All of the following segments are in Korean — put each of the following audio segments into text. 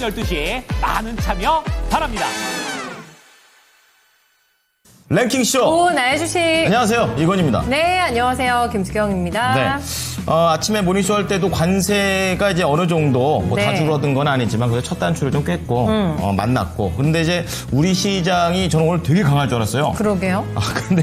12시에 많은 참여 바랍니다. 랭킹쇼. 오, 나의 주식. 안녕하세요. 이건입니다. 네, 안녕하세요. 김수경입니다. 네. 아침에 모닝쇼 할 때도 관세가 이제 어느 정도 뭐 다 네. 줄어든 건 아니지만 그래서 첫 단추를 좀 깼고 만났고. 근데 이제 우리 시장이 저는 오늘 되게 강할 줄 알았어요. 그러게요. 근데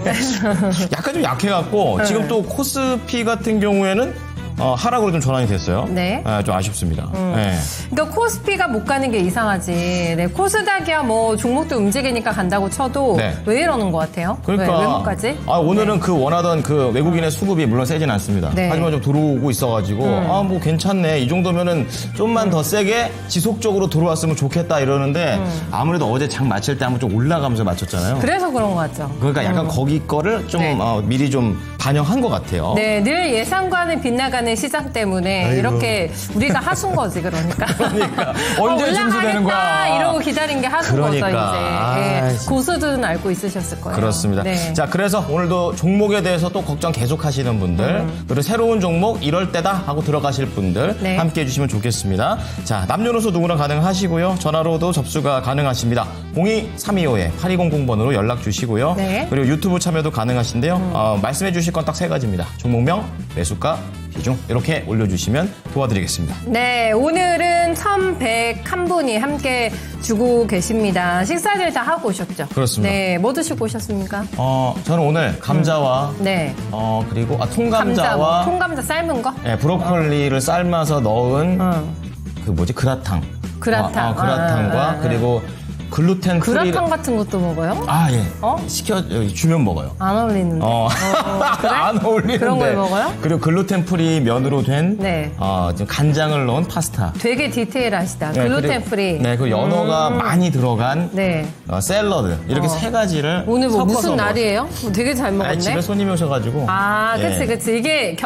약간 좀 약해갖고 지금 또 코스피 같은 경우에는 하락으로 좀 전환이 됐어요. 네. 좀 아쉽습니다. 네. 그러니까 코스피가 못 가는 게 이상하지. 네, 코스닥이야 뭐 종목도 움직이니까 간다고 쳐도 네. 왜 이러는 것 같아요? 그러니까 왜 못 가지? 오늘은 그 원하던 그 외국인의 수급이 물론 세진 않습니다. 네. 하지만 좀 들어오고 있어가지고 뭐 괜찮네. 이 정도면은 좀만 더 세게 지속적으로 들어왔으면 좋겠다 이러는데 아무래도 어제 장 마칠 때 한번 좀 올라가면서 맞췄잖아요. 그래서 그런 것 같죠. 그러니까 약간 거기 거를 좀 네. 미리 좀 반영한 것 같아요. 네, 늘 예상과는 빗나가는 시장 때문에 아이고. 이렇게 우리가 하순 거지, 그러니까. 그러니까 언제 징수되는 올라가겠다 거야. 이러고 기다린 게 하순 거죠, 그러니까. 이제. 네, 아이씨. 고수들은 알고 있으셨을 거예요. 그렇습니다. 네. 자, 그래서 오늘도 종목에 대해서 또 걱정 계속 하시는 분들, 그리고 새로운 종목 이럴 때다 하고 들어가실 분들 네. 함께 해주시면 좋겠습니다. 자, 남녀노소 누구나 가능하시고요. 전화로도 접수가 가능하십니다. 02-325-8200번으로 연락 주시고요. 네. 그리고 유튜브 참여도 가능하신데요. 말씀해 주실 건 딱 세 가지입니다. 종목명, 매수가, 비중 이렇게 올려주시면 도와드리겠습니다. 네, 오늘은 1101분이 함께 주고 계십니다. 식사들 다 하고 오셨죠? 그렇습니다. 네, 뭐 드시고 오셨습니까? 저는 오늘 감자와 네. 그리고 감자, 통감자와 통감자 삶은 거? 브로콜리를 삶아서 넣은 그 뭐지 그라탕. 그라탕. 그라탕과 그리고 글루텐 프리. 그라탕 같은 것도 먹어요? 예. 어? 주면 먹어요. 안 어울리는데. 그래? 안 어울리는데. 그런 걸 먹어요? 그리고 글루텐 프리 면으로 된 네. 좀 간장을 넣은 파스타. 되게 디테일하시다. 네, 글루텐 그리고- 프리. 네, 그 연어가 많이 들어간 네. 샐러드. 이렇게 세 가지를 오늘 뭐 섞어서 무슨 먹었어요. 날이에요? 되게 잘 먹었네. 집에 손님이 오셔가지고. 그치, 예. 그치. 이게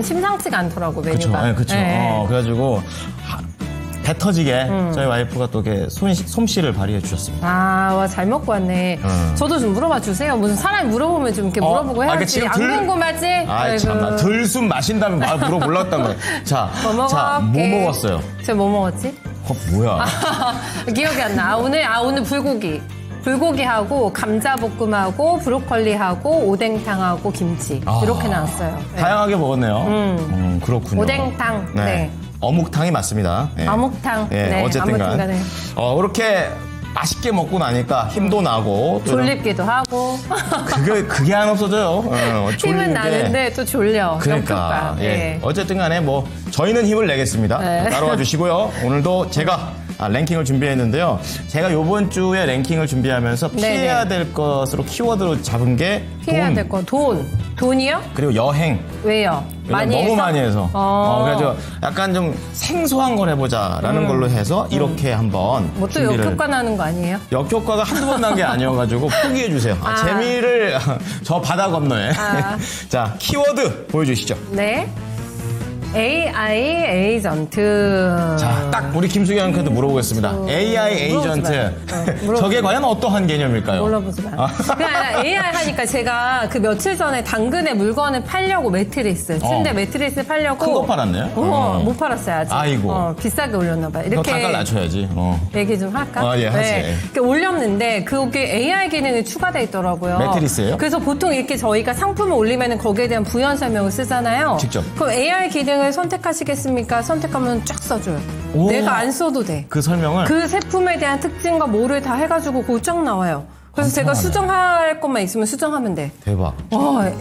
심상치가 않더라고, 그쵸. 메뉴가. 네, 그쵸. 네. 그래가지고 배 터지게 저희 와이프가 또 이렇게 솜씨를 발휘해 주셨습니다. 와, 잘 먹고 왔네. 저도 좀 물어봐 주세요. 무슨 사람이 물어보면 좀 이렇게 물어보고 그러니까 해야지. 지금 안 궁금하지? 참나. 들숨 마신다면 말 물어보려고 거야. 자, 뭐 먹어? 뭐 먹었어요? 제가 뭐 먹었지? 뭐야? 기억이 안 나. 오늘 불고기. 불고기하고 감자볶음하고 브로콜리하고 오뎅탕하고 김치 이렇게 나왔어요. 네. 다양하게 먹었네요. 그렇군요. 오뎅탕. 네. 어묵탕이 맞습니다. 네. 아묵탕. 네, 네, 어쨌든 아무튼 간에. 그렇게 맛있게 먹고 나니까 힘도 나고. 또 졸립기도 하고. 그게 안 없어져요. 힘은 졸리는 게. 나는데 또 졸려. 그러니까. 역효과. 네. 어쨌든 간에 저희는 힘을 내겠습니다. 네. 따라와 주시고요. 오늘도 제가 랭킹을 준비했는데요. 제가 이번 주에 랭킹을 준비하면서 피해야 될 것으로 키워드로 잡은 게 피해야 될 건 돈이요? 그리고 여행. 왜요? 많이 너무 해서? 많이 해서. 그래서 약간 좀 생소한 걸 해보자라는 걸로 해서 이렇게 한번 뭐 또 준비를. 역효과 나는 거 아니에요? 역효과가 한두 번 난 게 아니어가지고 포기해주세요. 재미를 저 바다 건너에. 자, 키워드 보여주시죠. 네. AI 에이전트. 자, 딱 우리 김수경한테도 물어보겠습니다. AI 에이전트. 저게 과연 어떠한 개념일까요? 물어보지 마. 그냥 AI 하니까 제가 그 며칠 전에 당근에 물건을 팔려고 매트리스. 침대 매트리스 팔려고. 큰 거 팔았네요? 못 팔았어요, 아직. 아이고. 비싸게 올렸나봐요. 너 이렇게. 단가를 낮춰야지. 얘기 좀 할까? 예, 하지. 이렇게 올렸는데 그게 AI 기능이 추가되어 있더라고요. 매트리스예요? 그래서 보통 이렇게 저희가 상품을 올리면 거기에 대한 부연 설명을 쓰잖아요. 직접. 그럼 AI 기능을 선택하시겠습니까? 선택하면 쫙 써줘요. 오. 내가 안 써도 돼. 그 설명을. 그 제품에 대한 특징과 뭐를 다 해가지고 그거 쫙 나와요. 그래서 제가 엄청나네. 수정할 것만 있으면 수정하면 돼. 대박.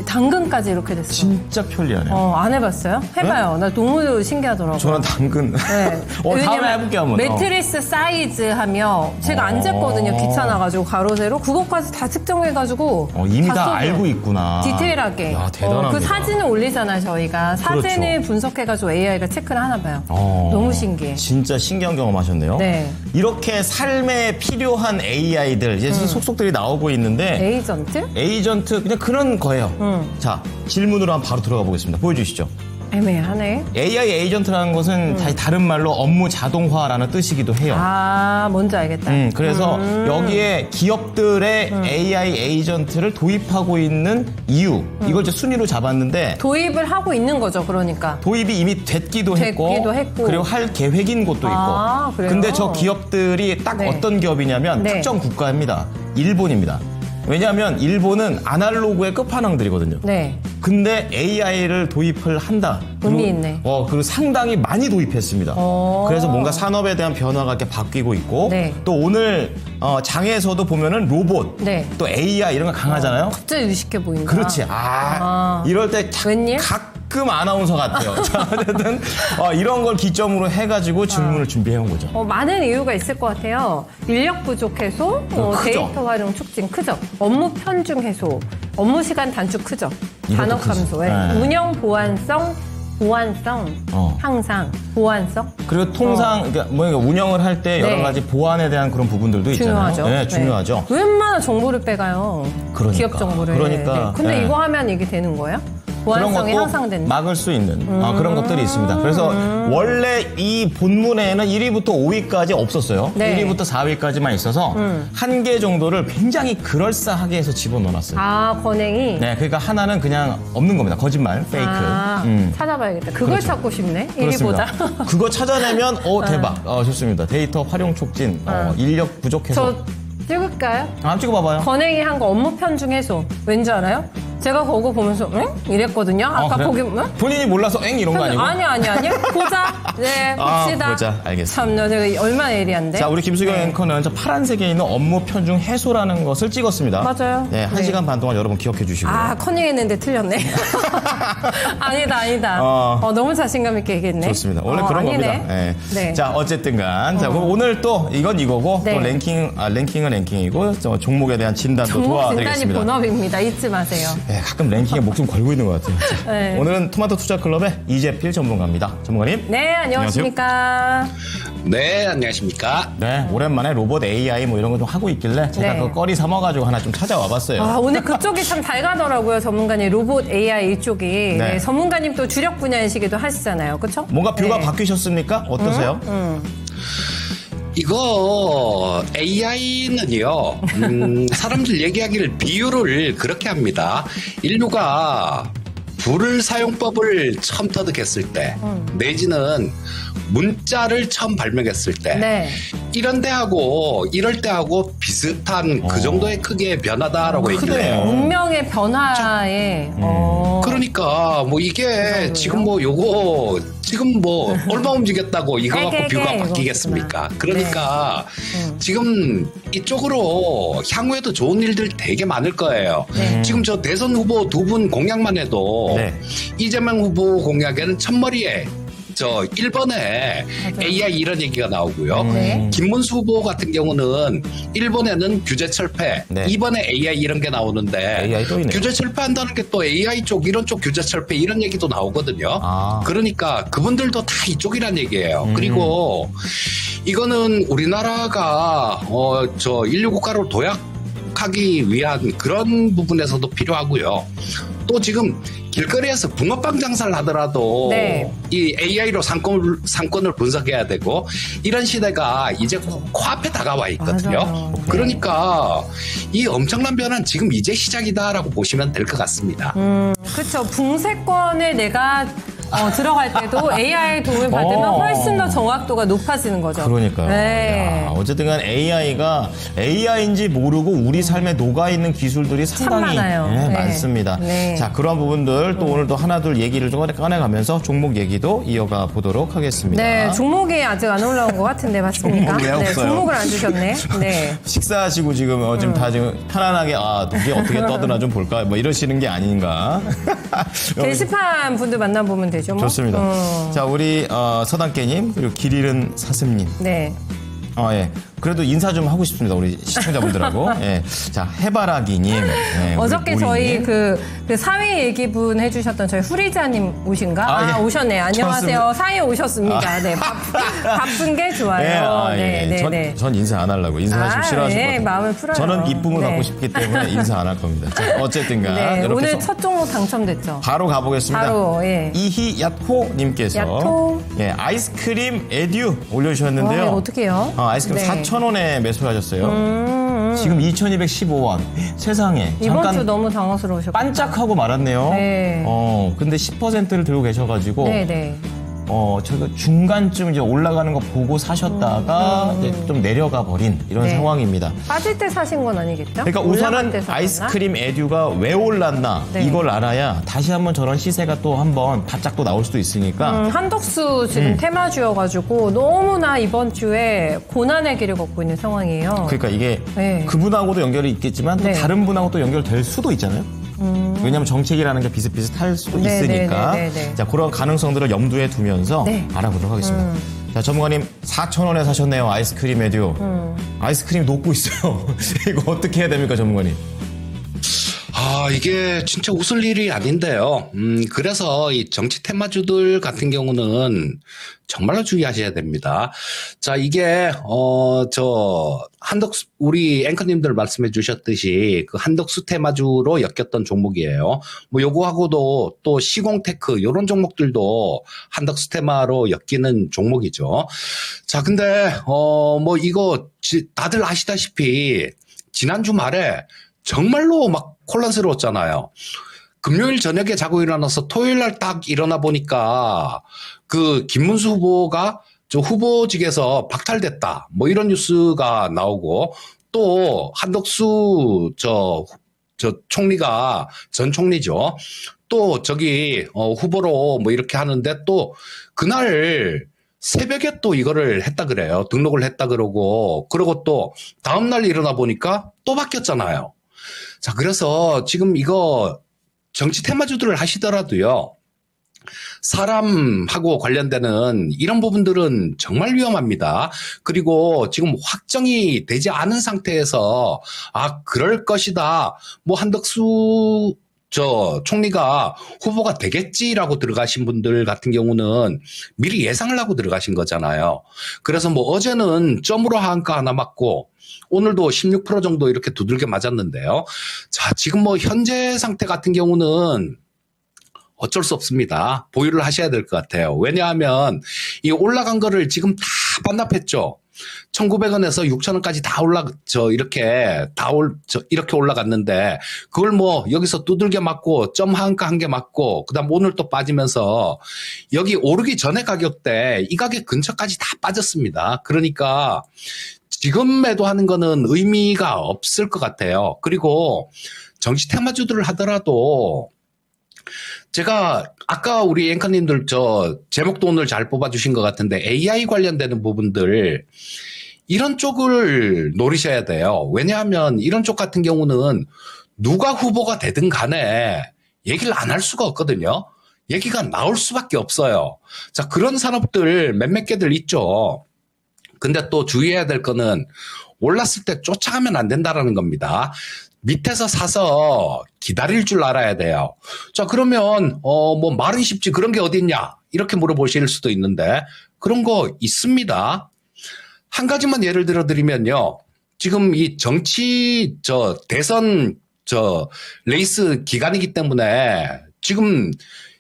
당근까지 이렇게 됐어. 진짜 편리하네요. 안 해봤어요? 해봐요. 나 너무 신기하더라고요. 저는 당근. 네. 다음에 왜냐면 해볼게요, 한번. 매트리스 사이즈 하며 제가 안 쟀거든요. 귀찮아가지고 가로 세로 그것까지 다 측정해가지고 이미 다 써줘요. 알고 있구나. 디테일하게. 야, 대단합니다. 그 사진을 올리잖아요, 저희가. 사진을 그렇죠. 분석해가지고 AI가 체크를 하나 봐요. 너무 신기해. 진짜 신기한 경험하셨네요. 네. 이렇게 삶에 필요한 AI들 이제 속속들이 나오고 있는데 에이전트? 에이전트 그냥 그런 거예요. 자, 질문으로 한번 바로 들어가 보겠습니다. 보여주시죠. 애매하네. AI 에이전트라는 것은 다른 말로 업무 자동화라는 뜻이기도 해요. 아, 뭔지 알겠다. 그래서 여기에 기업들의 AI 에이전트를 도입하고 있는 이유, 이걸 이제 순위로 잡았는데 도입을 하고 있는 거죠, 그러니까. 도입이 이미 됐기도 했고, 그리고 할 계획인 곳도 있고. 아, 그래요? 근데 저 기업들이 딱 네. 어떤 기업이냐면 네. 특정 국가입니다. 일본입니다. 왜냐하면 일본은 아날로그의 끝판왕들이거든요. 네. 근데 AI를 도입을 한다. 의미 있네. 그리고 상당히 많이 도입했습니다. 그래서 뭔가 산업에 대한 변화가 이렇게 바뀌고 있고, 네. 또 오늘 장에서도 보면은 로봇, 네. 또 AI 이런 거 강하잖아요. 진짜 유식해 보인다. 그렇지. 이럴 때 웬일? 가끔 아나운서 같아요. 자, 어쨌든 이런 걸 기점으로 해가지고 질문을 준비해온 거죠. 많은 이유가 있을 것 같아요. 인력 부족 해소, 크죠. 데이터 활용 촉진 크죠. 업무 편중 해소, 업무 시간 단축 크죠. 이것도 단업 크죠. 감소, 네. 운영 보안성 항상 보안성. 그리고 통상 그러니까 운영을 할 때 여러 네. 가지 보안에 대한 그런 부분들도 있잖아요. 중요하죠. 네, 중요하죠. 네. 웬만한 정보를 빼가요. 그러니까. 기업 정보를. 그러니까. 근데 네. 이거 하면 이게 되는 거예요? 그런 보안성이 것도 향상된다. 막을 수 있는 그런 것들이 있습니다. 그래서 원래 이 본문에는 1위부터 5위까지 없었어요. 네. 1위부터 4위까지만 있어서 한 개 정도를 굉장히 그럴싸하게 해서 집어넣어놨어요. 권행이. 네, 그러니까 하나는 그냥 없는 겁니다. 거짓말, 페이크. 찾아봐야겠다. 그걸 그렇죠. 찾고 싶네. 그렇습니다. 1위보다. 그거 찾아내면 대박. 좋습니다. 데이터 활용 촉진, 인력 부족해서. 저 찍을까요? 한번 찍어봐봐요. 건행이 한 거 업무 편중 해소. 왠지 알아요? 제가 그거 보면서 응? 이랬거든요. 아까 그래요? 보기 응? 본인이 몰라서 이런 거 아니고? 아니. 보자. 네, 봅시다. 보자. 알겠습니다. 참, 내가 얼마나 예리한데. 자, 우리 김수경 앵커는 저 파란색에 있는 업무 편중 해소라는 것을 찍었습니다. 맞아요. 네, 1시간 반 동안 여러분 기억해 주시고요. 커닝했는데 틀렸네. 아니다. 너무 자신감 있게 얘기했네. 좋습니다. 원래 그런 아니네. 겁니다. 네. 네. 자, 어쨌든간. 자, 그럼 오늘 또 이건 이거고, 네. 또 랭킹은 랭킹이고, 종목에 대한 진단도 종목 진단이 도와드리겠습니다. 본업입니다. 잊지 마세요. 네, 가끔 랭킹에 목숨 걸고 있는 것 같아요. 자, 네. 오늘은 토마토 투자 클럽의 이재필 전문가입니다. 전문가님. 네, 안녕하십니까. 네, 안녕하십니까. 네, 오랜만에 로봇 AI 뭐 이런 거 좀 하고 있길래 제가 네. 그 꺼리 삼아가지고 하나 좀 찾아와 봤어요. 오늘 그쪽이 참 잘 가더라고요. 전문가님. 로봇 AI 이쪽이. 네. 네, 전문가님 또 주력 분야이시기도 하시잖아요. 그렇죠? 뭔가 뷰가 바뀌셨습니까? 어떠세요? 이거 AI는요, 사람들 얘기하기를 비유를 그렇게 합니다. 인류가 불을 사용법을 처음 터득했을 때, 내지는 문자를 처음 발명했을 때, 네. 이런 때하고 이럴 때하고 비슷한 그 정도의 크기의 변화다라고 얘기를 해요. 문명의 변화에. 그러니까 뭐 이게 지금 뭐 요거 지금 뭐 얼마 움직였다고 이거 갖고 뷰가 바뀌겠습니까? 그러니까 지금 이쪽으로 향후에도 좋은 일들 되게 많을 거예요. 지금 저 대선 후보 두 분 공약만 해도 네. 이재명 후보 공약에는 첫머리에 저 1번에 AI 이런 얘기가 나오고요. 네. 김문수 후보 같은 경우는 1번에는 규제 철폐, 네. 2번에 AI 이런 게 나오는데 AI 또 있네요. 규제 철폐한다는 게 또 AI 쪽 이런 쪽 규제 철폐 이런 얘기도 나오거든요. 그러니까 그분들도 다 이쪽이란 얘기예요. 그리고 이거는 우리나라가 저 인류 국가로 도약하기 위한 그런 부분에서도 필요하고요. 또 지금 길거리에서 붕어빵 장사를 하더라도 네. 이 AI로 상권을 분석해야 되고 이런 시대가 이제 코앞에 다가와 있거든요. 맞아요. 네. 그러니까 이 엄청난 변화는 지금 이제 시작이다라고 보시면 될 것 같습니다. 그렇죠. 붕세권에 내가 들어갈 때도 AI 도움을 받으면 훨씬 더 정확도가 높아지는 거죠. 그러니까요. 네. 야, 어쨌든 간 AI가 AI인지 모르고 우리 삶에 녹아있는 기술들이 상당히 많아요. 네, 네. 많습니다. 네. 자, 그런 부분들 또 오늘도 하나둘 얘기를 좀 꺼내가면서 종목 얘기도 이어가 보도록 하겠습니다. 네, 종목이 아직 안 올라온 것 같은데 맞습니까? 종목이 왜 네, 없어요? 종목을 안 주셨네. 네. 식사하시고 지금 지금 다 지금 편안하게 이게 어떻게 떠드나 좀 볼까 뭐 이러시는 게 아닌가. 게시판 분들 만나보면 되죠. 뭐. 좋습니다. 자, 우리 서당깨님 그리고 길 잃은 사슴님. 네. 예. 그래도 인사 좀 하고 싶습니다. 우리 시청자분들하고. 예. 자, 해바라기님. 예, 어저께 우리 저희 모이님. 그 사회 얘기분 해주셨던 저희 후리자님 오신가? 예. 오셨네요. 안녕하세요. 좋습니다. 사회 오셨습니다. 네. 바쁜 게 좋아요. 예. 전 인사 안 하려고. 인사 좀 싫어하실 것 같아요. 마음을 풀어요. 저는 이쁨을 네. 받고 싶기 때문에 인사 안 할 겁니다. 자, 어쨌든간. 네, 이렇게 오늘 해서 첫 종목 당첨됐죠. 바로 가보겠습니다. 바로, 예. 이희야토님께서 야토. 예, 아이스크림 에듀 올려주셨는데요. 이거 어떻게 해요? 아이스크림 네. 4,000원에 매수를 하셨어요. 지금 2,215원. 세상에. 이번 잠깐 주 너무 당황스러우셨고. 반짝하고 말았네요. 네. 근데 10%를 들고 계셔가지고 네네. 저희가 중간쯤 이제 올라가는 거 보고 사셨다가 이제 좀 내려가 버린 이런 네. 상황입니다. 빠질 때 사신 건 아니겠죠? 그러니까 올라갈 우선은 때 사셨나? 아이스크림 에듀가 왜 올랐나 네. 이걸 알아야 다시 한번 저런 시세가 또 한번 바짝 또 나올 수도 있으니까 한덕수 지금 테마주여가지고 너무나 이번 주에 고난의 길을 걷고 있는 상황이에요. 그러니까 이게 네. 그분하고도 연결이 있겠지만 또 네. 다른 분하고 또 연결될 수도 있잖아요. 왜냐하면 정책이라는 게 비슷비슷할 수도 네, 있으니까 네, 네, 네, 네. 자 그런 가능성들을 염두에 두면서 네. 알아보도록 하겠습니다. 자 전문가님 4,000원에 사셨네요. 아이스크림 에듀. 아이스크림 녹고 있어요. 이거 어떻게 해야 됩니까 전문가님? 이게 진짜 웃을 일이 아닌데요. 그래서 이 정치 테마주들 같은 경우는 정말로 주의하셔야 됩니다. 자, 이게, 한덕수, 우리 앵커님들 말씀해 주셨듯이 그 한덕수 테마주로 엮였던 종목이에요. 뭐 요거하고도 또 시공테크, 요런 종목들도 한덕수 테마로 엮이는 종목이죠. 자, 근데, 이거 다들 아시다시피 지난주 말에 정말로 막 혼란스러웠잖아요. 금요일 저녁에 자고 일어나서 토요일 날 딱 일어나 보니까 그 김문수 후보가 저 후보직에서 박탈됐다. 뭐 이런 뉴스가 나오고 또 한덕수 저 총리가 전 총리죠. 또 저기 후보로 뭐 이렇게 하는데 또 그날 새벽에 또 이거를 했다 그래요. 등록을 했다 그러고 그리고 또 다음날 일어나 보니까 또 바뀌었잖아요. 자, 그래서 지금 이거 정치 테마주들을 하시더라도요. 사람하고 관련되는 이런 부분들은 정말 위험합니다. 그리고 지금 확정이 되지 않은 상태에서 그럴 것이다. 뭐 한덕수 총리가 후보가 되겠지라고 들어가신 분들 같은 경우는 미리 예상을 하고 들어가신 거잖아요. 그래서 뭐 어제는 점으로 한가 하나 맞고 오늘도 16% 정도 이렇게 두들겨 맞았는데요. 자, 지금 뭐 현재 상태 같은 경우는 어쩔 수 없습니다. 보유를 하셔야 될 것 같아요. 왜냐하면 이 올라간 거를 지금 다 반납했죠. 1,900원에서 6,000원까지 다 이렇게 올라갔는데 그걸 뭐 여기서 두들겨 맞고 점 한가 한 개 맞고 그다음 오늘 또 빠지면서 여기 오르기 전에 가격대 이 가격 근처까지 다 빠졌습니다. 그러니까 지금 매도하는 거는 의미가 없을 것 같아요. 그리고 정치 테마주들을 하더라도 제가 아까 우리 앵커님들 제목도 오늘 잘 뽑아주신 것 같은데 AI 관련되는 부분들 이런 쪽을 노리셔야 돼요. 왜냐하면 이런 쪽 같은 경우는 누가 후보가 되든 간에 얘기를 안 할 수가 없거든요. 얘기가 나올 수밖에 없어요. 자, 그런 산업들 몇몇 개들 있죠. 근데 또 주의해야 될 거는 올랐을 때 쫓아가면 안 된다라는 겁니다. 밑에서 사서 기다릴 줄 알아야 돼요. 자, 그러면 뭐 말은 쉽지 그런 게 어디 있냐 이렇게 물어보실 수도 있는데 그런 거 있습니다. 한 가지만 예를 들어 드리면요. 지금 이 정치 대선 레이스 기간이기 때문에 지금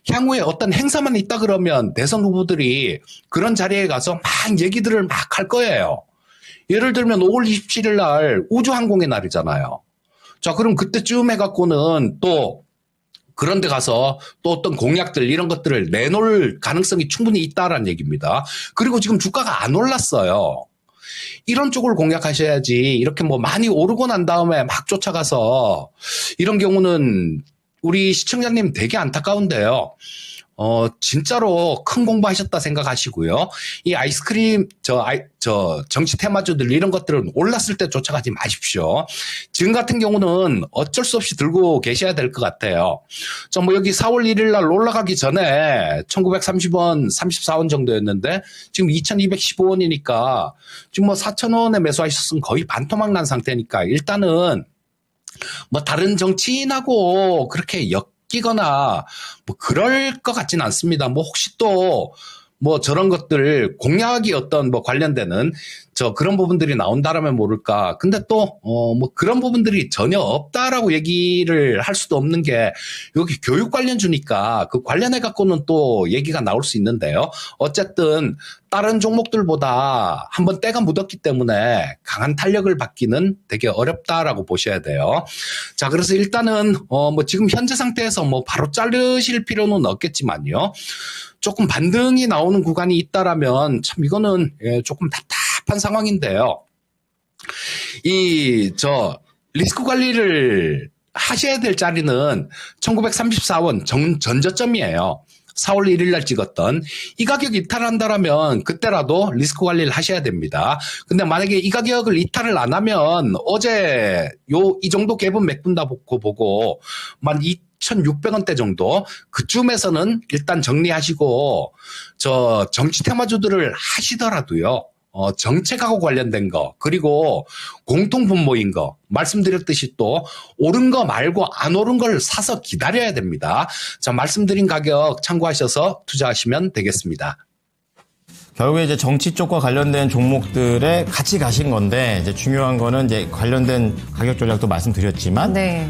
향후에 어떤 행사만 있다 그러면 대선 후보들이 그런 자리에 가서 막 얘기들을 막 할 거예요. 예를 들면 5월 27일 날 우주항공의 날이잖아요. 자, 그럼 그때쯤 해갖고는 또 그런 데 가서 또 어떤 공약들 이런 것들을 내놓을 가능성이 충분히 있다라는 얘기입니다. 그리고 지금 주가가 안 올랐어요. 이런 쪽을 공략하셔야지 이렇게 뭐 많이 오르고 난 다음에 막 쫓아가서 이런 경우는 우리 시청자님 되게 안타까운데요. 진짜로 큰 공부하셨다 생각하시고요. 이 아이스크림, 정치 테마주들 이런 것들은 올랐을 때 쫓아가지 마십시오. 지금 같은 경우는 어쩔 수 없이 들고 계셔야 될 것 같아요. 뭐 여기 4월 1일 날 올라가기 전에 1930원, 34원 정도였는데 지금 2215원이니까 지금 뭐 4,000원에 매수하셨으면 거의 반토막 난 상태니까 일단은 뭐 다른 정치인하고 그렇게 엮이거나 뭐 그럴 것 같지는 않습니다. 뭐 혹시 또 뭐 저런 것들 공약이 어떤 뭐 관련되는 그런 부분들이 나온다라면 모를까. 근데 또 뭐 그런 부분들이 전혀 없다라고 얘기를 할 수도 없는 게 여기 교육 관련주니까 그 관련해 갖고는 또 얘기가 나올 수 있는데요. 어쨌든 다른 종목들보다 한번 때가 묻었기 때문에 강한 탄력을 받기는 되게 어렵다라고 보셔야 돼요. 자, 그래서 일단은 뭐 지금 현재 상태에서 뭐 바로 자르실 필요는 없겠지만요. 조금 반등이 나오는 구간이 있다라면 참 이거는 조금 답답한 상황인데요. 리스크 관리를 하셔야 될 자리는 1934원 전저점이에요. 4월 1일 날 찍었던 이 가격 이탈한다라면 그때라도 리스크 관리를 하셔야 됩니다. 근데 만약에 이 가격을 이탈을 안 하면 어제 이 정도 갭은 메꾼다 보고 12,600원대 정도 그쯤에서는 일단 정리하시고 정치 테마주들을 하시더라도요. 정책하고 관련된 거 그리고 공통 분모인 거 말씀드렸듯이 또 오른 거 말고 안 오른 걸 사서 기다려야 됩니다. 자, 말씀드린 가격 참고하셔서 투자하시면 되겠습니다. 결국에 이제 정치 쪽과 관련된 종목들에 같이 가신 건데 이제 중요한 거는 이제 관련된 가격 전략도 말씀드렸지만 네.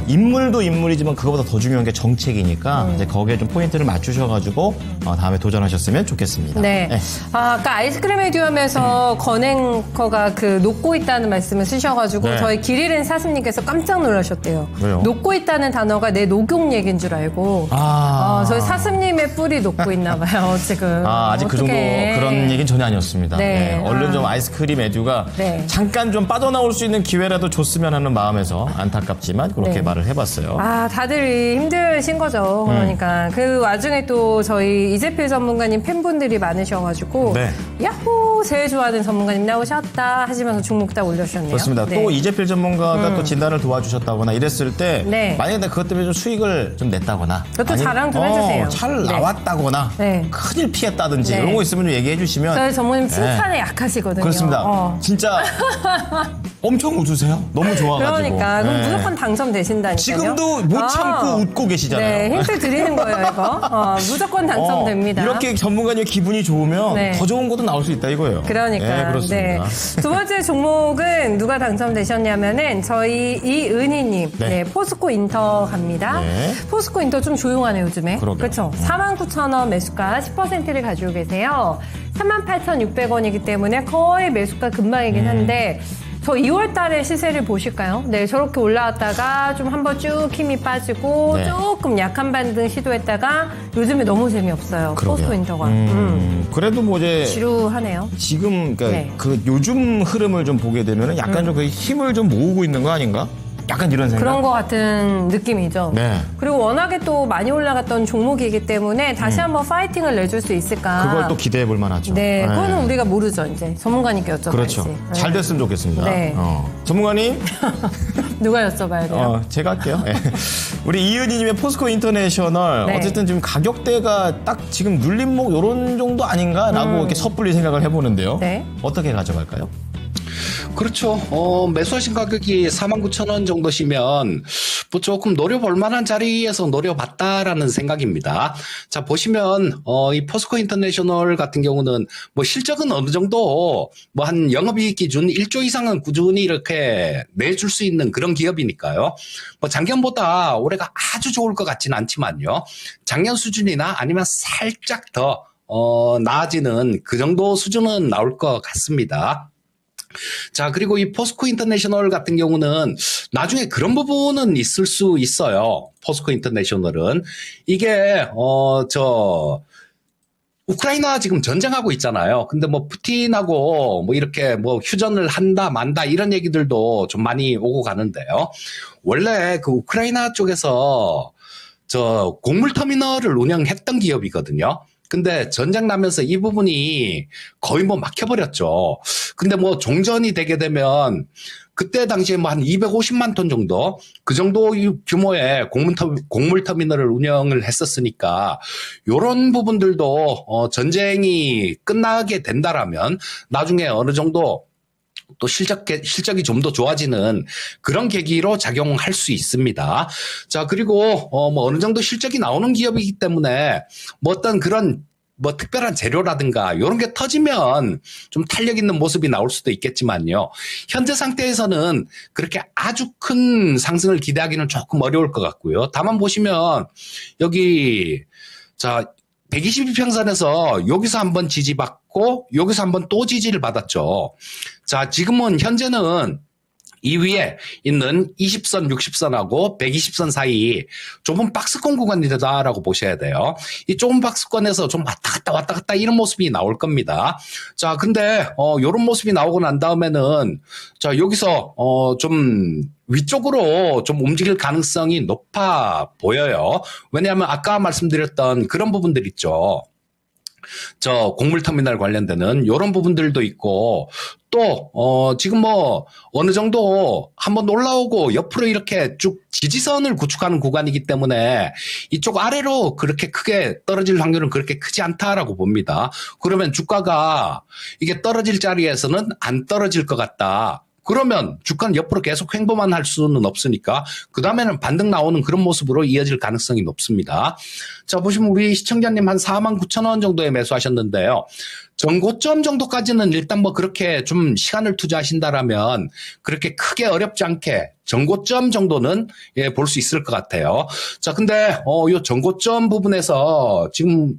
인물도 인물이지만 그거보다 더 중요한 게 정책이니까 이제 거기에 좀 포인트를 맞추셔가지고 다음에 도전하셨으면 좋겠습니다. 네. 네. 아까 아이스크림 해듀하면서 건행커가 녹고 있다는 말씀을 쓰셔가지고 네. 저희 길 잃은 사슴님께서 깜짝 놀라셨대요. 왜요? 녹고 있다는 단어가 내 녹용 얘기인 줄 알고 저희 사슴님의 뿔이 녹고 있나 봐요 지금. 아직 그 정도 어떡해. 그런 얘기는 전혀 아니었습니다. 네. 얼른 좀 아이스크림 에듀가 네. 잠깐 좀 빠져나올 수 있는 기회라도 줬으면 하는 마음에서 안타깝지만 그렇게 네. 말을 해봤어요. 다들 힘드신 거죠. 그러니까 그 와중에 또 저희 이재필 전문가님 팬분들이 많으셔가지고 네. 야호 제일 좋아하는 전문가님 나오셨다 하시면서 종목 다 올려주셨네요. 그렇습니다. 네. 또 이재필 전문가가 또 진단을 도와주셨다거나 이랬을 때 네. 만약에 내가 그것 때문에 좀 수익을 좀 냈다거나 그것도 자랑 좀 해주세요. 잘 네. 나왔다거나 네. 큰일 피했다든지 네. 이런 거 있으면 좀 얘기해 주시면 저희 전문님 칭찬에 약하시거든요. 그렇습니다. 진짜 엄청 웃으세요. 너무 좋아가지고. 그러니까 그럼 네. 무조건 당첨되신다니까요. 지금도 못 참고 웃고 계시잖아요. 네, 힌트 드리는 거예요, 이거. 무조건 당첨됩니다. 이렇게 전문가님 기분이 좋으면 네. 더 좋은 것도 나올 수 있다 이거예요. 그러니까. 네, 그렇습니다. 두 번째 종목은 누가 당첨되셨냐면은 저희 이은희님. 네. 네, 포스코 인터 갑니다. 네. 포스코 인터 좀 조용하네요, 요즘에. 그러게요. 그렇죠. 49,000원 매수가 10%를 가지고 계세요. 38,600원이기 때문에 거의 매수가 금방이긴 한데 저 2월 달에 시세를 보실까요? 네, 저렇게 올라왔다가 좀 한번 쭉 힘이 빠지고 네. 조금 약한 반등 시도했다가 요즘에 너무 재미없어요. 그러게요. 포스코 인터가. 그래도 뭐 이제 지루하네요. 지금 그러니까 네. 그 요즘 흐름을 좀 보게 되면은 약간 좀 그 힘을 좀 모으고 있는 거 아닌가? 약간 이런 생각. 그런 것 같은 느낌이죠. 네. 그리고 워낙에 또 많이 올라갔던 종목이기 때문에 다시 한번 파이팅을 내줄 수 있을까. 그걸 또 기대해 볼 만하죠. 네, 그거는 우리가 모르죠, 이제. 전문가님께 여쭤봐야지. 그렇죠. 네. 잘 됐으면 좋겠습니다. 네. 전문가님, 누가 여쭤봐야 돼요? 제가 할게요. 네. 우리 이은희님의 포스코 인터내셔널 네. 어쨌든 지금 가격대가 딱 지금 눌림목 이런 정도 아닌가라고 이렇게 섣불리 생각을 해보는데요. 네. 어떻게 가져갈까요? 그렇죠. 매수하신 가격이 49,000원 정도시면 뭐 조금 노려볼 만한 자리에서 노려봤다라는 생각입니다. 자, 보시면 이 포스코 인터내셔널 같은 경우는 뭐 실적은 어느 정도 뭐 한 영업이익 기준 1조 이상은 꾸준히 이렇게 내줄 수 있는 그런 기업이니까요. 뭐 작년보다 올해가 아주 좋을 것 같지는 않지만요. 작년 수준이나 아니면 살짝 더 나아지는 그 정도 수준은 나올 것 같습니다. 자, 그리고 이 포스코 인터내셔널 같은 경우는 나중에 그런 부분은 있을 수 있어요. 포스코 인터내셔널은. 이게, 우크라이나 지금 전쟁하고 있잖아요. 근데 뭐 푸틴하고 뭐 이렇게 뭐 휴전을 한다 만다 이런 얘기들도 좀 많이 오고 가는데요. 원래 그 우크라이나 쪽에서 저 곡물터미널을 운영했던 기업이거든요. 근데 전쟁 나면서 이 부분이 거의 뭐 막혀버렸죠. 근데 뭐 종전이 되게 되면 그때 당시에 뭐 한 250만 톤 정도 그 정도 규모의 곡물터미널을 운영을 했었으니까 요런 부분들도 전쟁이 끝나게 된다라면 나중에 어느 정도 또 실적이 좀 더 좋아지는 그런 계기로 작용할 수 있습니다. 자, 그리고 뭐 어느 정도 실적이 나오는 기업이기 때문에 뭐 어떤 그런 뭐 특별한 재료라든가 이런 게 터지면 좀 탄력 있는 모습이 나올 수도 있겠지만요. 현재 상태에서는 그렇게 아주 큰 상승을 기대하기는 조금 어려울 것 같고요. 다만 보시면 여기 자 122평선에서 여기서 한번 지지받고 여기서 한번 또 지지를 받았죠. 자, 지금은 현재는 이 위에 있는 20선, 60선하고 120선 사이 좁은 박스권 구간이다라고 보셔야 돼요. 이 좁은 박스권에서 좀 왔다 갔다 이런 모습이 나올 겁니다. 자, 근데 요런 모습이 나오고 난 다음에는 자, 여기서 좀 위쪽으로 좀 움직일 가능성이 높아 보여요. 왜냐하면 아까 말씀드렸던 그런 부분들 있죠. 저 곡물터미널 관련되는 이런 부분들도 있고 또 지금 뭐 어느 정도 한번 올라오고 옆으로 이렇게 쭉 지지선을 구축하는 구간이기 때문에 이쪽 아래로 그렇게 크게 떨어질 확률은 그렇게 크지 않다라고 봅니다. 그러면 주가가 이게 떨어질 자리에서는 안 떨어질 것 같다. 그러면 주가는 옆으로 계속 횡보만 할 수는 없으니까 그 다음에는 반등 나오는 그런 모습으로 이어질 가능성이 높습니다. 자, 보시면 우리 시청자님 한 49,000원 정도에 매수하셨는데요. 전고점 정도까지는 일단 뭐 그렇게 좀 시간을 투자하신다라면 그렇게 크게 어렵지 않게 전고점 정도는 예, 볼 수 있을 것 같아요. 자, 근데 요 전고점 부분에서 지금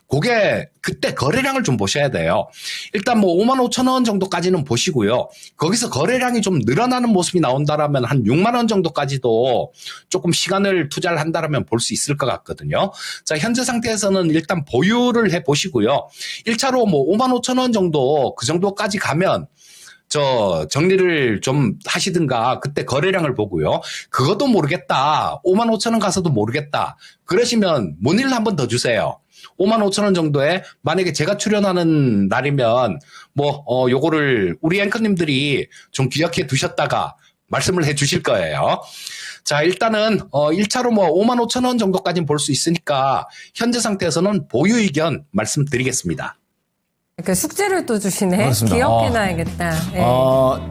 그게 그때 거래량을 좀 보셔야 돼요. 일단 뭐 55,000원 정도까지는 보시고요. 거기서 거래량이 좀 늘어나는 모습이 나온다라면 한 6만 원 정도까지도 조금 시간을 투자를 한다라면 볼 수 있을 것 같거든요. 자, 현재 상태에서는 일단 보유를 해 보시고요. 1차로 뭐 55,000원 정도 그 정도까지 가면 정리를 좀 하시든가 그때 거래량을 보고요. 그것도 모르겠다. 55,000원 가서도 모르겠다. 그러시면 문의를 한 번 더 주세요. 55,000원 정도에 만약에 제가 출연하는 날이면 뭐 요거를 우리 앵커님들이 좀 기억해 두셨다가 말씀을 해 주실 거예요. 자, 일단은 1차로 뭐 55,000원 정도까지는 볼 수 있으니까 현재 상태에서는 보유 의견 말씀드리겠습니다. 이렇게 숙제를 또 주시네. 그렇습니다. 기억해놔야겠다. 네.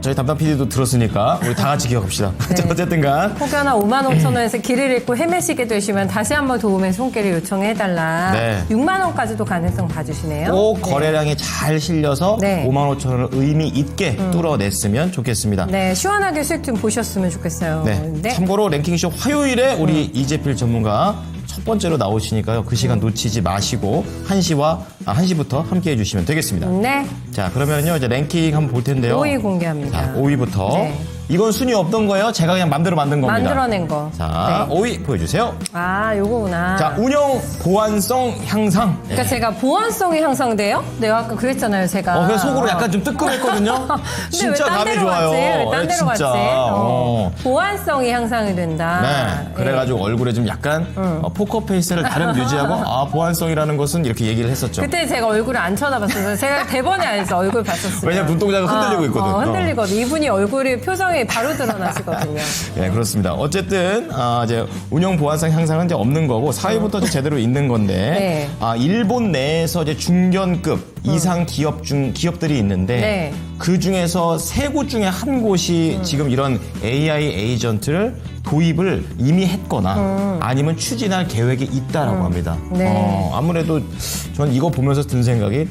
저희 담당 PD도 들었으니까 우리 다 같이 기억합시다. 네. 어쨌든간 혹여나 55,000원에서 길을 잃고 헤매시게 되시면 다시 한번 도움의 손길을 요청해달라. 네. 6만 원까지도 가능성 봐주시네요. 꼭 거래량이 잘 실려서 네. 55,000원을 의미 있게 뚫어냈으면 좋겠습니다. 네, 시원하게 수익 좀 보셨으면 좋겠어요. 네. 참고로 랭킹쇼 화요일에 우리 이재필 전문가 첫 번째로 나오시니까요. 그 시간 놓치지 마시고 1시부터 함께 해주시면 되겠습니다. 네. 자, 그러면요 이제 랭킹 한번 볼 텐데요. 5위 공개합니다. 자, 5위부터. 네. 이건 순위 없던 거예요. 제가 그냥 맘대로 만든 겁니다. 만들어낸 거. 자, 네. 5위 보여주세요. 아, 요거구나. 자, 운영 보안성 향상. 그러니까 제가 보안성이 향상돼요? 내가 아까 그랬잖아요, 제가. 그래서 속으로 약간 좀 뜨끔했거든요. 근데 진짜 왜 딴 감이 데로 좋아요. 갔지? 왜 딴 네, 데로 갔지? 진짜. 보안성이 향상이 된다. 네. 그래가지고 얼굴에 좀 약간 포커페이스를 다름 유지하고 보안성이라는 것은 이렇게 얘기를 했었죠. 그때 제가 얼굴을 안 쳐다봤어요. 제가 대본에 안 해서 얼굴 봤었어요. 왜냐면 눈동자가 흔들리고 있거든. 흔들리거든. 이분이 얼굴이 표정이 바로 드러나시거든요. 네, 그렇습니다. 어쨌든 이제 운영 보안성 향상은 이제 없는 거고 4위부터 제대로 있는 건데 네. 일본 내에서 이제 중견급 이상 기업들이 있는데 네. 그 중에서 3곳 중에 한 곳이 지금 이런 AI 에이전트를 도입을 이미 했거나 아니면 추진할 계획이 있다라고 합니다. 네. 아무래도 전 이거 보면서 든 생각이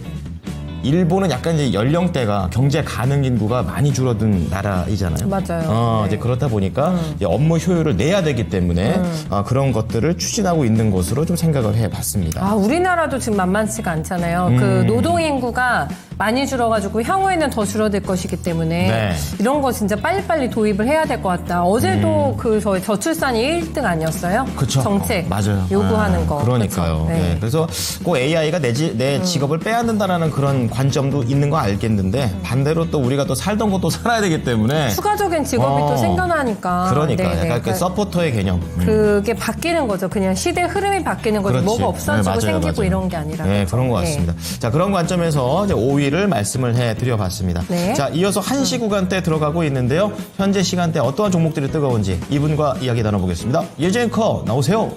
일본은 약간 이제 연령대가 경제 가능 인구가 많이 줄어든 나라이잖아요. 맞아요. 네. 이제 그렇다 보니까 이제 업무 효율을 내야 되기 때문에 그런 것들을 추진하고 있는 것으로 좀 생각을 해봤습니다. 우리나라도 지금 만만치가 않잖아요. 그 노동 인구가 많이 줄어가지고 향후에는 더 줄어들 것이기 때문에 네. 이런 거 진짜 빨리빨리 도입을 해야 될 것 같다. 어제도 그 저희 저출산이 1등 아니었어요? 그쵸. 정책 맞아요. 요구하는 거. 그러니까요. 그쵸? 네. 네. 그래서 꼭 AI가 내 직업을 빼앗는다라는 그런 관점도 있는 거 알겠는데 반대로 또 우리가 또 살던 것도 살아야 되기 때문에 추가적인 직업이 또 생겨나니까. 그러니까 네네. 약간 그 서포터의 개념. 그게 바뀌는 거죠. 그냥 시대 흐름이 바뀌는 거죠. 그렇지. 뭐가 없어지고 네, 맞아요, 생기고 맞아요. 이런 게 아니라. 네, 그렇죠? 그런 것 같습니다. 자, 그런 관점에서 이제 5위를 말씀을 해드려봤습니다. 네. 자, 이어서 1시 구간대 들어가고 있는데요. 현재 시간대 어떠한 종목들이 뜨거운지 이분과 이야기 나눠보겠습니다. 예지 앵커 나오세요.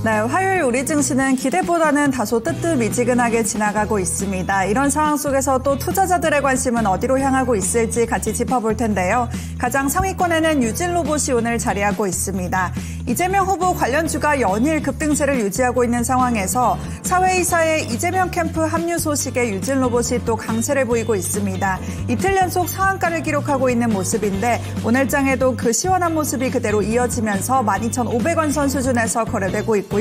네, 화요일 우리 증시는 기대보다는 다소 뜨뜻미지근하게 지나가고 있습니다. 이런 상황 속에서 또 투자자들의 관심은 어디로 향하고 있을지 같이 짚어볼 텐데요. 가장 상위권에는 유진로봇이 오늘 자리하고 있습니다. 이재명 후보 관련주가 연일 급등세를 유지하고 있는 상황에서 사회이사의 이재명 캠프 합류 소식에 유진로봇이 또 강세를 보이고 있습니다. 이틀 연속 상한가를 기록하고 있는 모습인데 오늘장에도 그 시원한 모습이 그대로 이어지면서 12,500원 선 수준에서 거래되고 있고요.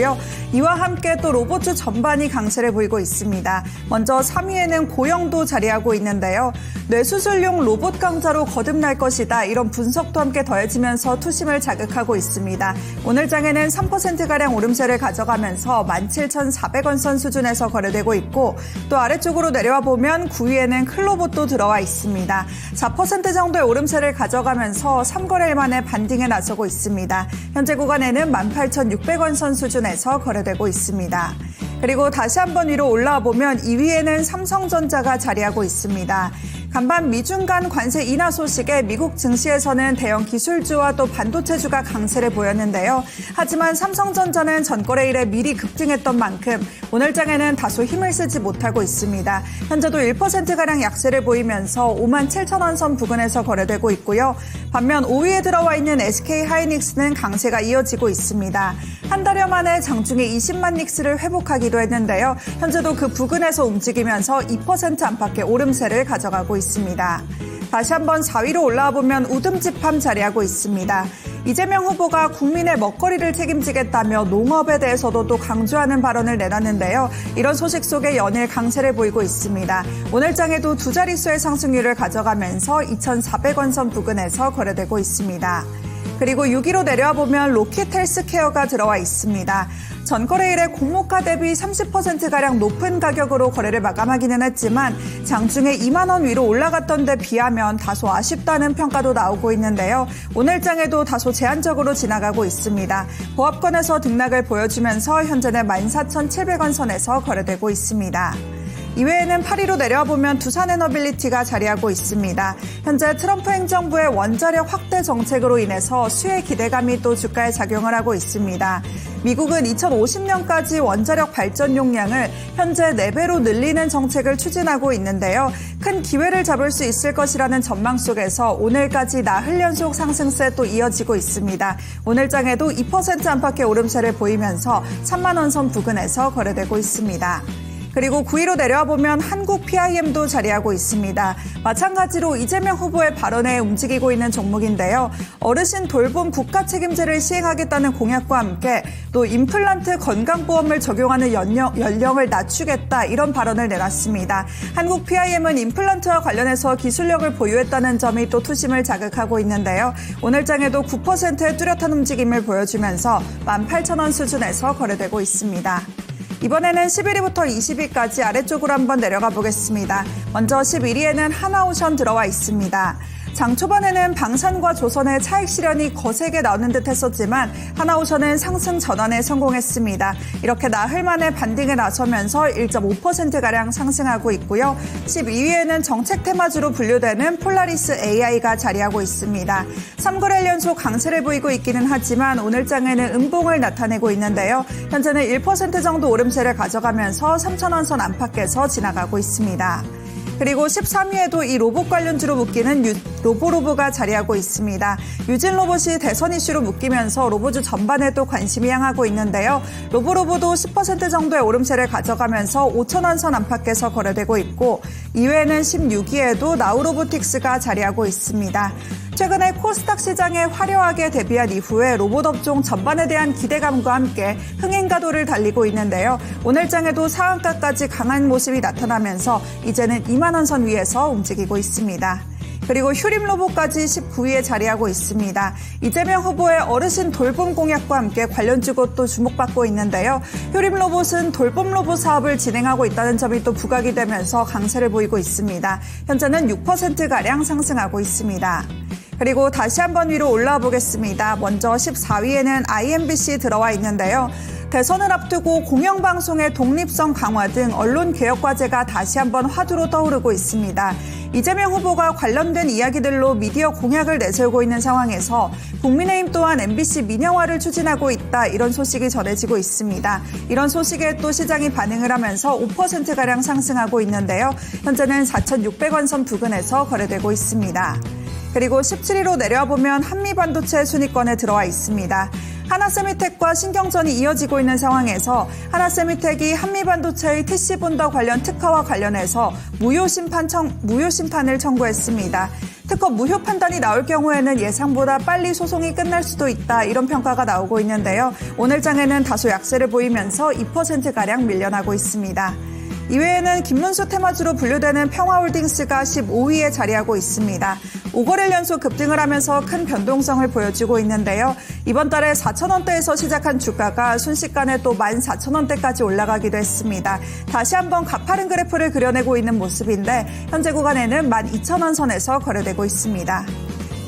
이와 함께 또 로봇주 전반이 강세를 보이고 있습니다. 먼저 3위에는 고영도 자리하고 있는데요. 뇌수술용 로봇 강자로 거듭날 것이다. 이런 분석도 함께 더해지면서 투심을 자극하고 있습니다. 오늘 장에는 3%가량 오름세를 가져가면서 17,400원 선 수준에서 거래되고 있고 또 아래쪽으로 내려와 보면 9위에는 클로봇도 들어와 있습니다. 4% 정도의 오름세를 가져가면서 3거래일 만에 반등에 나서고 있습니다. 현재 구간에는 18,600원 선 수준에서 거래되고 있습니다. 그리고 다시 한번 위로 올라와 보면 2위에는 삼성전자가 자리하고 있습니다. 간밤 미중 간 관세 인하 소식에 미국 증시에서는 대형 기술주와 또 반도체주가 강세를 보였는데요. 하지만 삼성전자는 전거래일에 미리 급등했던 만큼 오늘장에는 다소 힘을 쓰지 못하고 있습니다. 현재도 1%가량 약세를 보이면서 57,000원 선 부근에서 거래되고 있고요. 반면 5위에 들어와 있는 SK하이닉스는 강세가 이어지고 있습니다. 한 달여 만에 장중에 20만 닉스를 회복하기도 했는데요. 현재도 그 부근에서 움직이면서 2% 안팎의 오름세를 가져가고 있습니다. 다시 한번 4위로 올라와 보면 우듬집함 자리하고 있습니다. 이재명 후보가 국민의 먹거리를 책임지겠다며 농업에 대해서도 또 강조하는 발언을 내놨는데요. 이런 소식 속에 연일 강세를 보이고 있습니다. 오늘장에도 두 자릿수의 상승률을 가져가면서 2,400원 선 부근에서 거래되고 있습니다. 그리고 6위로 내려와 보면 로킷 헬스케어가 들어와 있습니다. 전거래일에 공모가 대비 30%가량 높은 가격으로 거래를 마감하기는 했지만 장중에 2만 원 위로 올라갔던 데 비하면 다소 아쉽다는 평가도 나오고 있는데요. 오늘장에도 다소 제한적으로 지나가고 있습니다. 보합권에서 등락을 보여주면서 현재는 14,700원 선에서 거래되고 있습니다. 이외에는 8위로 내려와 보면 두산에너빌리티가 자리하고 있습니다. 현재 트럼프 행정부의 원자력 확대 정책으로 인해서 수혜 기대감이 또 주가에 작용을 하고 있습니다. 미국은 2050년까지 원자력 발전 용량을 현재 4배로 늘리는 정책을 추진하고 있는데요. 큰 기회를 잡을 수 있을 것이라는 전망 속에서 오늘까지 나흘 연속 상승세 또 이어지고 있습니다. 오늘장에도 2% 안팎의 오름세를 보이면서 3만 원 선 부근에서 거래되고 있습니다. 그리고 9위로 내려와 보면 한국 PIM도 자리하고 있습니다. 마찬가지로 이재명 후보의 발언에 움직이고 있는 종목인데요. 어르신 돌봄 국가 책임제를 시행하겠다는 공약과 함께 또 임플란트 건강보험을 적용하는 연령을 낮추겠다 이런 발언을 내놨습니다. 한국 PIM은 임플란트와 관련해서 기술력을 보유했다는 점이 또 투심을 자극하고 있는데요. 오늘장에도 9%의 뚜렷한 움직임을 보여주면서 18,000원 수준에서 거래되고 있습니다. 이번에는 11위부터 20위까지 아래쪽으로 한번 내려가 보겠습니다. 먼저 11위에는 하나오션 들어와 있습니다. 장 초반에는 방산과 조선의 차익 실현이 거세게 나오는 듯 했었지만 하나오션은 상승 전환에 성공했습니다. 이렇게 나흘 만에 반등에 나서면서 1.5%가량 상승하고 있고요. 12위에는 정책 테마주로 분류되는 폴라리스 AI가 자리하고 있습니다. 3거래일 연속 강세를 보이고 있기는 하지만 오늘장에는 음봉을 나타내고 있는데요. 현재는 1% 정도 오름세를 가져가면서 3,000원 선 안팎에서 지나가고 있습니다. 그리고 13위에도 이 로봇 관련주로 묶이는 로보로브가 자리하고 있습니다. 유진로봇이 대선 이슈로 묶이면서 로봇주 전반에 또 관심이 향하고 있는데요. 로보로브도 10% 정도의 오름세를 가져가면서 5,000원 선 안팎에서 거래되고 있고 이외에는 16위에도 나우로보틱스가 자리하고 있습니다. 최근에 코스닥 시장에 화려하게 데뷔한 이후에 로봇 업종 전반에 대한 기대감과 함께 흥행가도를 달리고 있는데요. 오늘 장에도 상한가까지 강한 모습이 나타나면서 이제는 2만 원 선 위에서 움직이고 있습니다. 그리고 휴림 로봇까지 19위에 자리하고 있습니다. 이재명 후보의 어르신 돌봄 공약과 함께 관련주고 또 주목받고 있는데요. 휴림 로봇은 돌봄 로봇 사업을 진행하고 있다는 점이 또 부각이 되면서 강세를 보이고 있습니다. 현재는 6%가량 상승하고 있습니다. 그리고 다시 한번 위로 올라와 보겠습니다. 먼저 14위에는 IMBC 들어와 있는데요. 대선을 앞두고 공영방송의 독립성 강화 등 언론개혁 과제가 다시 한번 화두로 떠오르고 있습니다. 이재명 후보가 관련된 이야기들로 미디어 공약을 내세우고 있는 상황에서 국민의힘 또한 MBC 민영화를 추진하고 있다, 이런 소식이 전해지고 있습니다. 이런 소식에 또 시장이 반응을 하면서 5%가량 상승하고 있는데요. 현재는 4,600원 선 부근에서 거래되고 있습니다. 그리고 17위로 내려와 보면 한미반도체 순위권에 들어와 있습니다. 하나세미텍과 신경전이 이어지고 있는 상황에서 하나세미텍이 한미반도체의 TC본더 관련 특허와 관련해서 무효 심판을 청구했습니다. 특허 무효 판단이 나올 경우에는 예상보다 빨리 소송이 끝날 수도 있다, 이런 평가가 나오고 있는데요. 오늘 장에는 다소 약세를 보이면서 2%가량 밀려나고 있습니다. 이외에는 김문수 테마주로 분류되는 평화홀딩스가 15위에 자리하고 있습니다. 5거래일 연속 급등을 하면서 큰 변동성을 보여주고 있는데요. 이번 달에 4,000원대에서 시작한 주가가 순식간에 또 14,000원대까지 올라가기도 했습니다. 다시 한번 가파른 그래프를 그려내고 있는 모습인데 현재 구간에는 12,000원 선에서 거래되고 있습니다.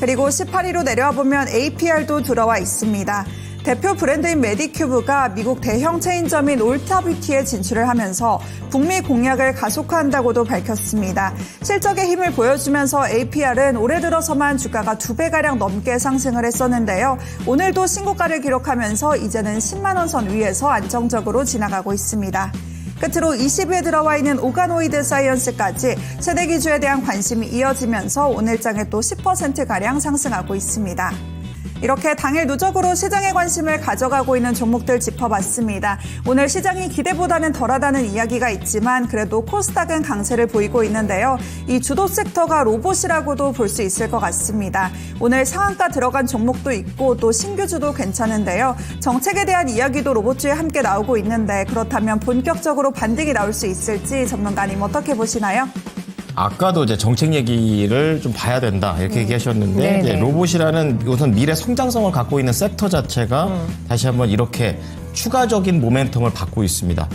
그리고 18위로 내려와 보면 APR도 들어와 있습니다. 대표 브랜드인 메디큐브가 미국 대형 체인점인 올타뷰티에 진출을 하면서 북미 공략을 가속화한다고도 밝혔습니다. 실적의 힘을 보여주면서 APR은 올해 들어서만 주가가 2배가량 넘게 상승을 했었는데요. 오늘도 신고가를 기록하면서 이제는 10만 원 선 위에서 안정적으로 지나가고 있습니다. 끝으로 20위에 들어와 있는 오가노이드 사이언스까지 세대 기주에 대한 관심이 이어지면서 오늘 장에 또 10%가량 상승하고 있습니다. 이렇게 당일 누적으로 시장의 관심을 가져가고 있는 종목들 짚어봤습니다. 오늘 시장이 기대보다는 덜하다는 이야기가 있지만 그래도 코스닥은 강세를 보이고 있는데요. 이 주도 섹터가 로봇이라고도 볼 수 있을 것 같습니다. 오늘 상한가 들어간 종목도 있고 또 신규주도 괜찮은데요. 정책에 대한 이야기도 로봇주에 함께 나오고 있는데 그렇다면 본격적으로 반등이 나올 수 있을지 전문가님 어떻게 보시나요? 아까도 이제 정책 얘기를 좀 봐야 된다, 이렇게 얘기하셨는데 이제 로봇이라는 우선 미래 성장성을 갖고 있는 sek터 자체가 다시 한번 이렇게 추가적인 모멘텀을 받고 있습니다.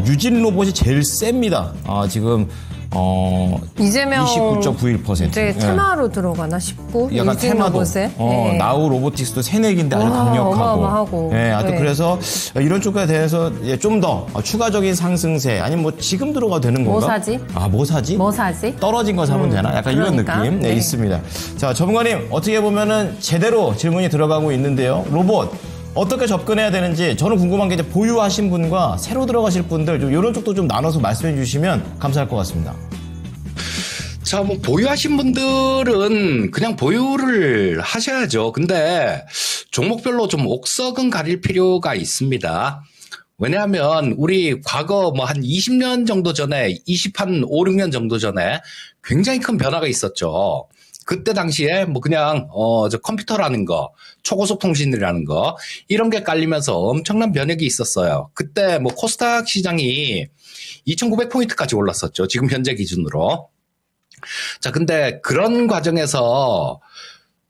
유진 로봇이 제일 셉니다. 지금 이재명 29.91%. 네, 테마로 들어가나 싶고 약간 테마도 네. 나우 로보틱스도 새내기인데 아주 와, 강력하고. 어마어마하고. 네, 하여튼 네. 그래서 이런 쪽에 대해서 좀 더 추가적인 상승세, 아니면 뭐 지금 들어가도 되는 건가? 뭐 사지? 뭐 사지? 뭐 사지? 떨어진 거 사면 되나? 약간 그러니까. 이런 느낌 네. 있습니다. 자, 전문가님 어떻게 보면은 제대로 질문이 들어가고 있는데요. 로봇 어떻게 접근해야 되는지 저는 궁금한 게 이제 보유하신 분과 새로 들어가실 분들 좀 이런 쪽도 좀 나눠서 말씀해 주시면 감사할 것 같습니다. 자, 뭐, 보유하신 분들은 그냥 보유를 하셔야죠. 근데 종목별로 좀 옥석은 가릴 필요가 있습니다. 왜냐하면 우리 과거 뭐 한 20년 정도 전에, 5, 6년 정도 전에 굉장히 큰 변화가 있었죠. 그때 당시에 뭐 그냥 저 컴퓨터라는 거, 초고속 통신이라는 거 이런 게 깔리면서 엄청난 변혁이 있었어요. 그때 뭐 코스닥 시장이 2,900포인트까지 올랐었죠. 지금 현재 기준으로. 자, 근데 그런 과정에서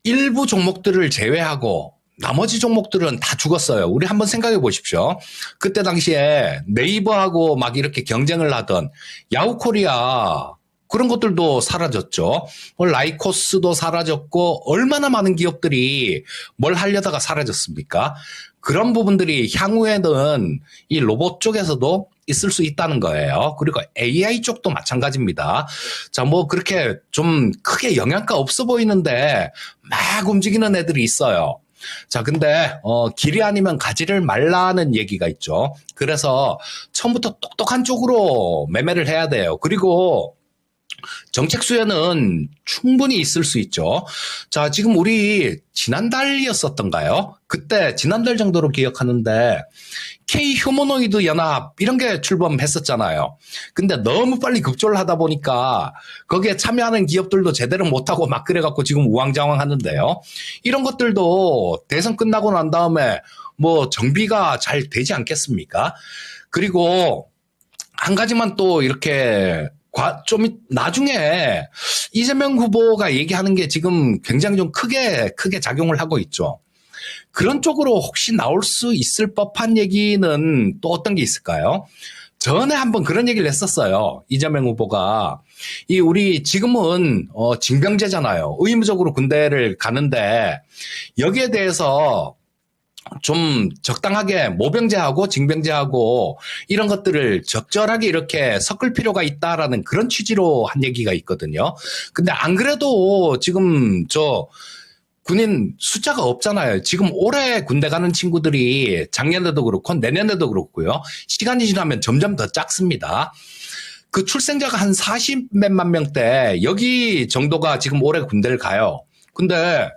일부 종목들을 제외하고 나머지 종목들은 다 죽었어요. 우리 한번 생각해 보십시오. 그때 당시에 네이버하고 막 이렇게 경쟁을 하던 야후코리아 그런 것들도 사라졌죠. 라이코스도 사라졌고 얼마나 많은 기업들이 뭘 하려다가 사라졌습니까? 그런 부분들이 향후에는 이 로봇 쪽에서도 있을 수 있다는 거예요. 그리고 AI 쪽도 마찬가지입니다. 자, 뭐 그렇게 좀 크게 영향가 없어 보이는데 막 움직이는 애들이 있어요. 자, 근데 길이 아니면 가지를 말라는 얘기가 있죠. 그래서 처음부터 똑똑한 쪽으로 매매를 해야 돼요. 그리고 정책 수혜는 충분히 있을 수 있죠. 자, 지금 우리 지난달이었었던가요? 그때 지난달 정도로 기억하는데 K 휴머노이드 연합 이런 게 출범했었잖아요. 근데 너무 빨리 급조를 하다 보니까 거기에 참여하는 기업들도 제대로 못하고 막 그래갖고 지금 우왕좌왕 하는데요. 이런 것들도 대선 끝나고 난 다음에 뭐 정비가 잘 되지 않겠습니까? 그리고 한 가지만 또 이렇게 좀 나중에 이재명 후보가 얘기하는 게 지금 굉장히 좀 크게 작용을 하고 있죠. 그런 쪽으로 혹시 나올 수 있을 법한 얘기는 또 어떤 게 있을까요? 전에 한번 그런 얘기를 했었어요. 이재명 후보가 우리 지금은 징병제잖아요. 의무적으로 군대를 가는데 여기에 대해서 좀 적당하게 모병제하고 징병제하고 이런 것들을 적절하게 이렇게 섞을 필요가 있다라는 그런 취지로 한 얘기가 있거든요. 근데 안 그래도 지금 군인 숫자가 없잖아요. 지금 올해 군대 가는 친구들이 작년에도 그렇고 내년에도 그렇고요. 시간이 지나면 점점 더 작습니다. 그 출생자가 한 40몇만 명대 여기 정도가 지금 올해 군대를 가요. 근데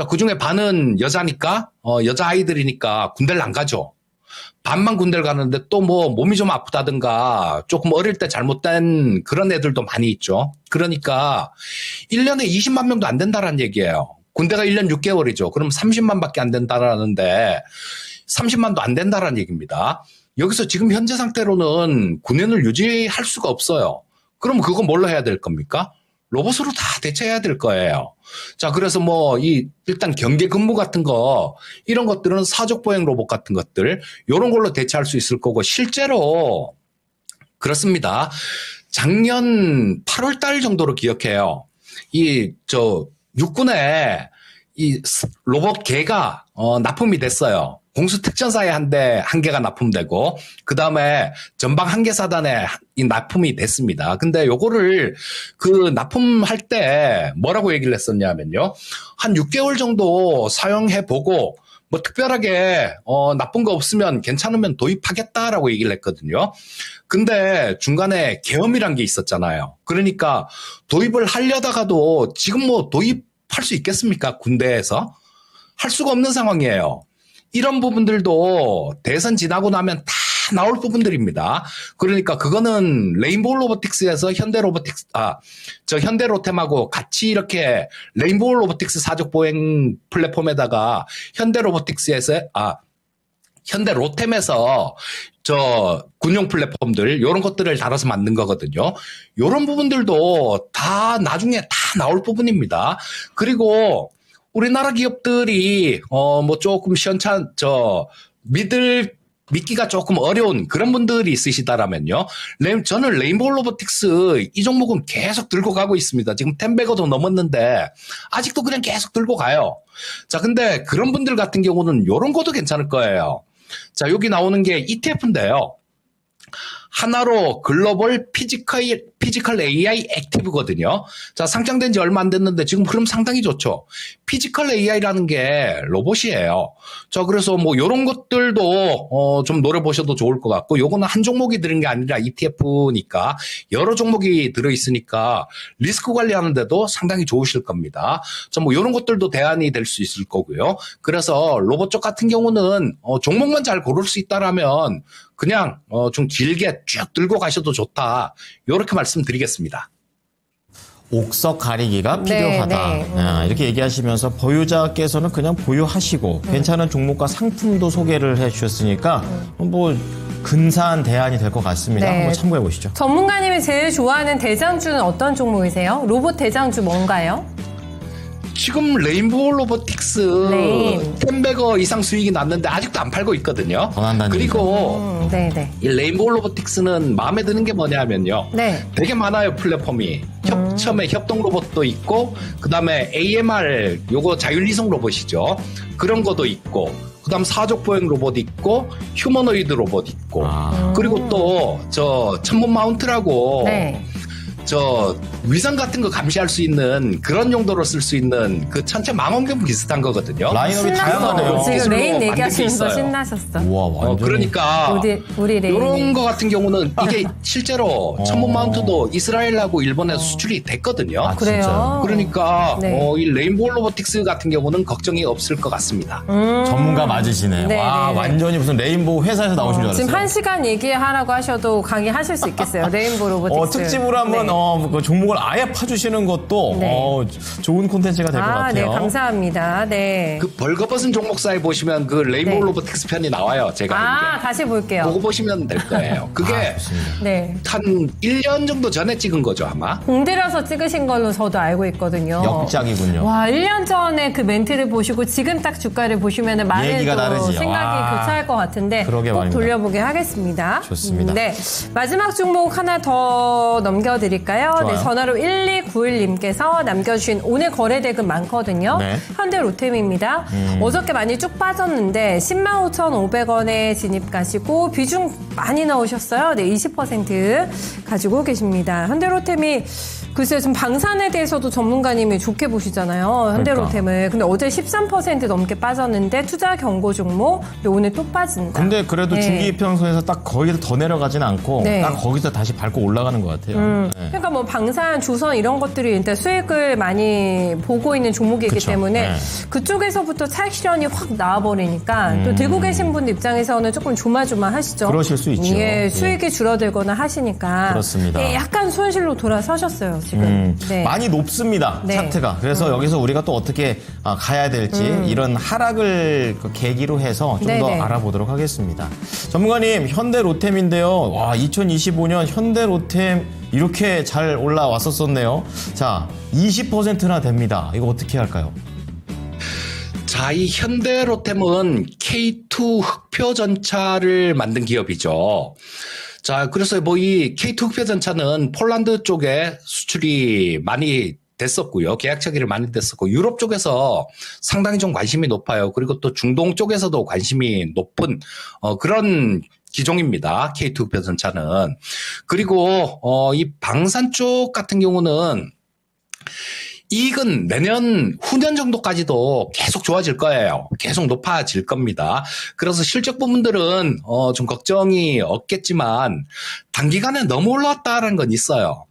그중에 반은 여자니까 여자아이들이니까 군대를 안 가죠. 반만 군대를 가는데 또 뭐 몸이 좀 아프다든가 조금 어릴 때 잘못된 그런 애들도 많이 있죠. 그러니까 1년에 20만 명도 안 된다는 얘기예요. 군대가 1년 6개월이죠. 그럼 30만 밖에 안 된다라는데 30만도 안 된다는 얘기입니다. 여기서 지금 현재 상태로는 군인을 유지할 수가 없어요. 그럼 그거 뭘로 해야 될 겁니까? 로봇으로 다 대체해야 될 거예요. 자, 그래서 일단 경계 근무 같은 거, 이런 것들은 사족 보행 로봇 같은 것들, 요런 걸로 대체할 수 있을 거고, 실제로, 그렇습니다. 작년 8월 달 정도로 기억해요. 육군에 이 로봇 개가, 납품이 됐어요. 공수특전사에 한 개가 납품되고 그다음에 전방 한계사단에 이 납품이 됐습니다. 근데 요거를 그 납품할 때 뭐라고 얘기를 했었냐면요. 한 6개월 정도 사용해 보고 뭐 특별하게 나쁜 거 없으면 괜찮으면 도입하겠다라고 얘기를 했거든요. 근데 중간에 계엄이란 게 있었잖아요. 그러니까 도입을 하려다가도 지금 뭐 도입할 수 있겠습니까? 군대에서 할 수가 없는 상황이에요. 이런 부분들도 대선 지나고 나면 다 나올 부분들입니다. 그러니까 그거는 레인보우 로보틱스에서 현대 로템하고 같이 이렇게 레인보우 로보틱스 사족 보행 플랫폼에다가 현대 로템에서 군용 플랫폼들 요런 것들을 달아서 만든 거거든요. 요런 부분들도 다 나중에 다 나올 부분입니다. 그리고 우리나라 기업들이 조금 믿기가 조금 어려운 그런 분들이 있으시다라면요. 저는 레인보우 로보틱스 이 종목은 계속 들고 가고 있습니다. 지금 10배가도 넘었는데 아직도 그냥 계속 들고 가요. 자, 근데 그런 분들 같은 경우는 요런 것도 괜찮을 거예요. 자, 여기 나오는 게 ETF인데요. 하나로 글로벌 피지컬 AI 액티브거든요. 자, 상장된 지 얼마 안 됐는데 지금 흐름 상당히 좋죠. 피지컬 AI라는 게 로봇이에요. 자, 그래서 뭐 요런 것들도 좀 노려보셔도 좋을 것 같고, 요거는 한 종목이 들은 게 아니라 ETF니까 여러 종목이 들어있으니까 리스크 관리하는데도 상당히 좋으실 겁니다. 자, 뭐 요런 것들도 대안이 될 수 있을 거고요. 그래서 로봇 쪽 같은 경우는 종목만 잘 고를 수 있다라면 그냥 좀 길게 쭉 들고 가셔도 좋다. 이렇게 말씀드리겠습니다. 옥석 가리기가 필요하다. 이렇게 얘기하시면서 보유자께서는 그냥 보유하시고 괜찮은 종목과 상품도 소개를 해주셨으니까 뭐 근사한 대안이 될 것 같습니다. 한번 참고해 보시죠. 전문가님이 제일 좋아하는 대장주는 어떤 종목이세요? 로봇 대장주 뭔가요? 지금 레인보우 로보틱스 10배거 이상 수익이 났는데 아직도 안 팔고 있거든요. 그리고 이 레인보우 로보틱스는 마음에 드는 게 뭐냐면요. 되게 많아요, 플랫폼이. 처음에 협동 로봇도 있고 그다음에 AMR 요거 자율이송 로봇이죠. 그런 것도 있고 그다음 사족 보행 로봇 있고 휴머노이드 로봇 있고 그리고 또 천문 마운트라고 저 위성 같은 거 감시할 수 있는 그런 용도로 쓸 수 있는 그 천체 망원경 비슷한 거거든요. 라인업이 다양하네요. 지금 레인 만든 게 얘기하시면서 있어요. 신나셨어. 우와, 완전. 그러니까 우리 레인. 이런 거 같은 경우는 이게 실제로 천문 마운트도 이스라엘하고 일본에 수출이 됐거든요. 아, 그래요. 진짜요? 그러니까 네. 이 레인보우 로보틱스 같은 경우는 걱정이 없을 것 같습니다. 전문가 맞으시네. 네, 와, 네, 네. 완전히 무슨 레인보우 회사에서 나오신 줄 알았어요. 지금 1시간 얘기하라고 하셔도 강의하실 수 있겠어요. 레인보우 로보틱스. 특집으로 한번 네. 그 종목을 아예 파주시는 것도 네. 좋은 콘텐츠가 될 것 같아요. 네, 감사합니다. 네. 그 벌거벗은 종목사에 보시면 그 레인보우 네. 로보틱스 편이 나와요. 제가 한 게. 다시 볼게요. 그거 보시면 될 거예요. 그게 좋습니다. 네. 한 1년 정도 전에 찍은 거죠, 아마. 공들여서 찍으신 걸로 저도 알고 있거든요. 역작이군요. 와, 1년 전에 그 멘트를 보시고 지금 딱 주가를 보시면은 말해도 얘기가 다르지. 생각이 와. 교차할 것 같은데 그러게 꼭 말입니다. 돌려보게 하겠습니다. 좋습니다. 네. 마지막 종목 하나 더 넘겨드릴까요? 좋아요. 네, 전화로 1291님께서 남겨주신 오늘 거래대금 많거든요. 네. 현대로템입니다. 어저께 많이 쭉 빠졌는데 105,500원에 진입 가시고 비중 많이 넣으셨어요. 네, 20% 가지고 계십니다. 현대로템이 글쎄요, 지금 방산에 대해서도 전문가님이 좋게 보시잖아요. 현대로템을. 근데 어제 13% 넘게 빠졌는데 투자 경고 종목, 근데 오늘 또 빠진다. 근데 그래도 네. 중기이평선에서 딱 거기서 더 내려가지는 않고 네. 딱 거기서 다시 밟고 올라가는 것 같아요. 네. 그러니까 뭐 방산, 조선 이런 것들이 일단 수익을 많이 보고 있는 종목이기 그쵸. 때문에 네. 그쪽에서부터 차익 실현이 확 나와버리니까 또 들고 계신 분들 입장에서는 조금 조마조마하시죠. 그러실 수 있죠. 예, 예. 수익이 줄어들거나 하시니까. 그렇습니다. 예, 약간 손실로 돌아서셨어요, 지금. 네. 많이 높습니다. 네. 차트가. 그래서 여기서 우리가 또 어떻게 가야 될지 이런 하락을 그 계기로 해서 좀 더 네네. 알아보도록 하겠습니다. 전문가님, 현대로템인데요. 와, 2025년 현대로템 이렇게 잘 올라왔었었네요. 자, 20%나 됩니다. 이거 어떻게 할까요? 자, 이 현대로템은 K2 흑표 전차를 만든 기업이죠. 자, 그래서 뭐 이 K2 흑표 전차는 폴란드 쪽에 수출이 많이 됐었고요. 계약 처리를 많이 됐었고 유럽 쪽에서 상당히 좀 관심이 높아요. 그리고 또 중동 쪽에서도 관심이 높은 그런 기종입니다. K2 흑표 전차는. 그리고 이 방산 쪽 같은 경우는 이익은 내년 후년 정도까지도 계속 좋아질 거예요. 계속 높아질 겁니다. 그래서 실적 부분들은 좀 걱정이 없겠지만 단기간에 너무 올라왔다라는 건 있어요.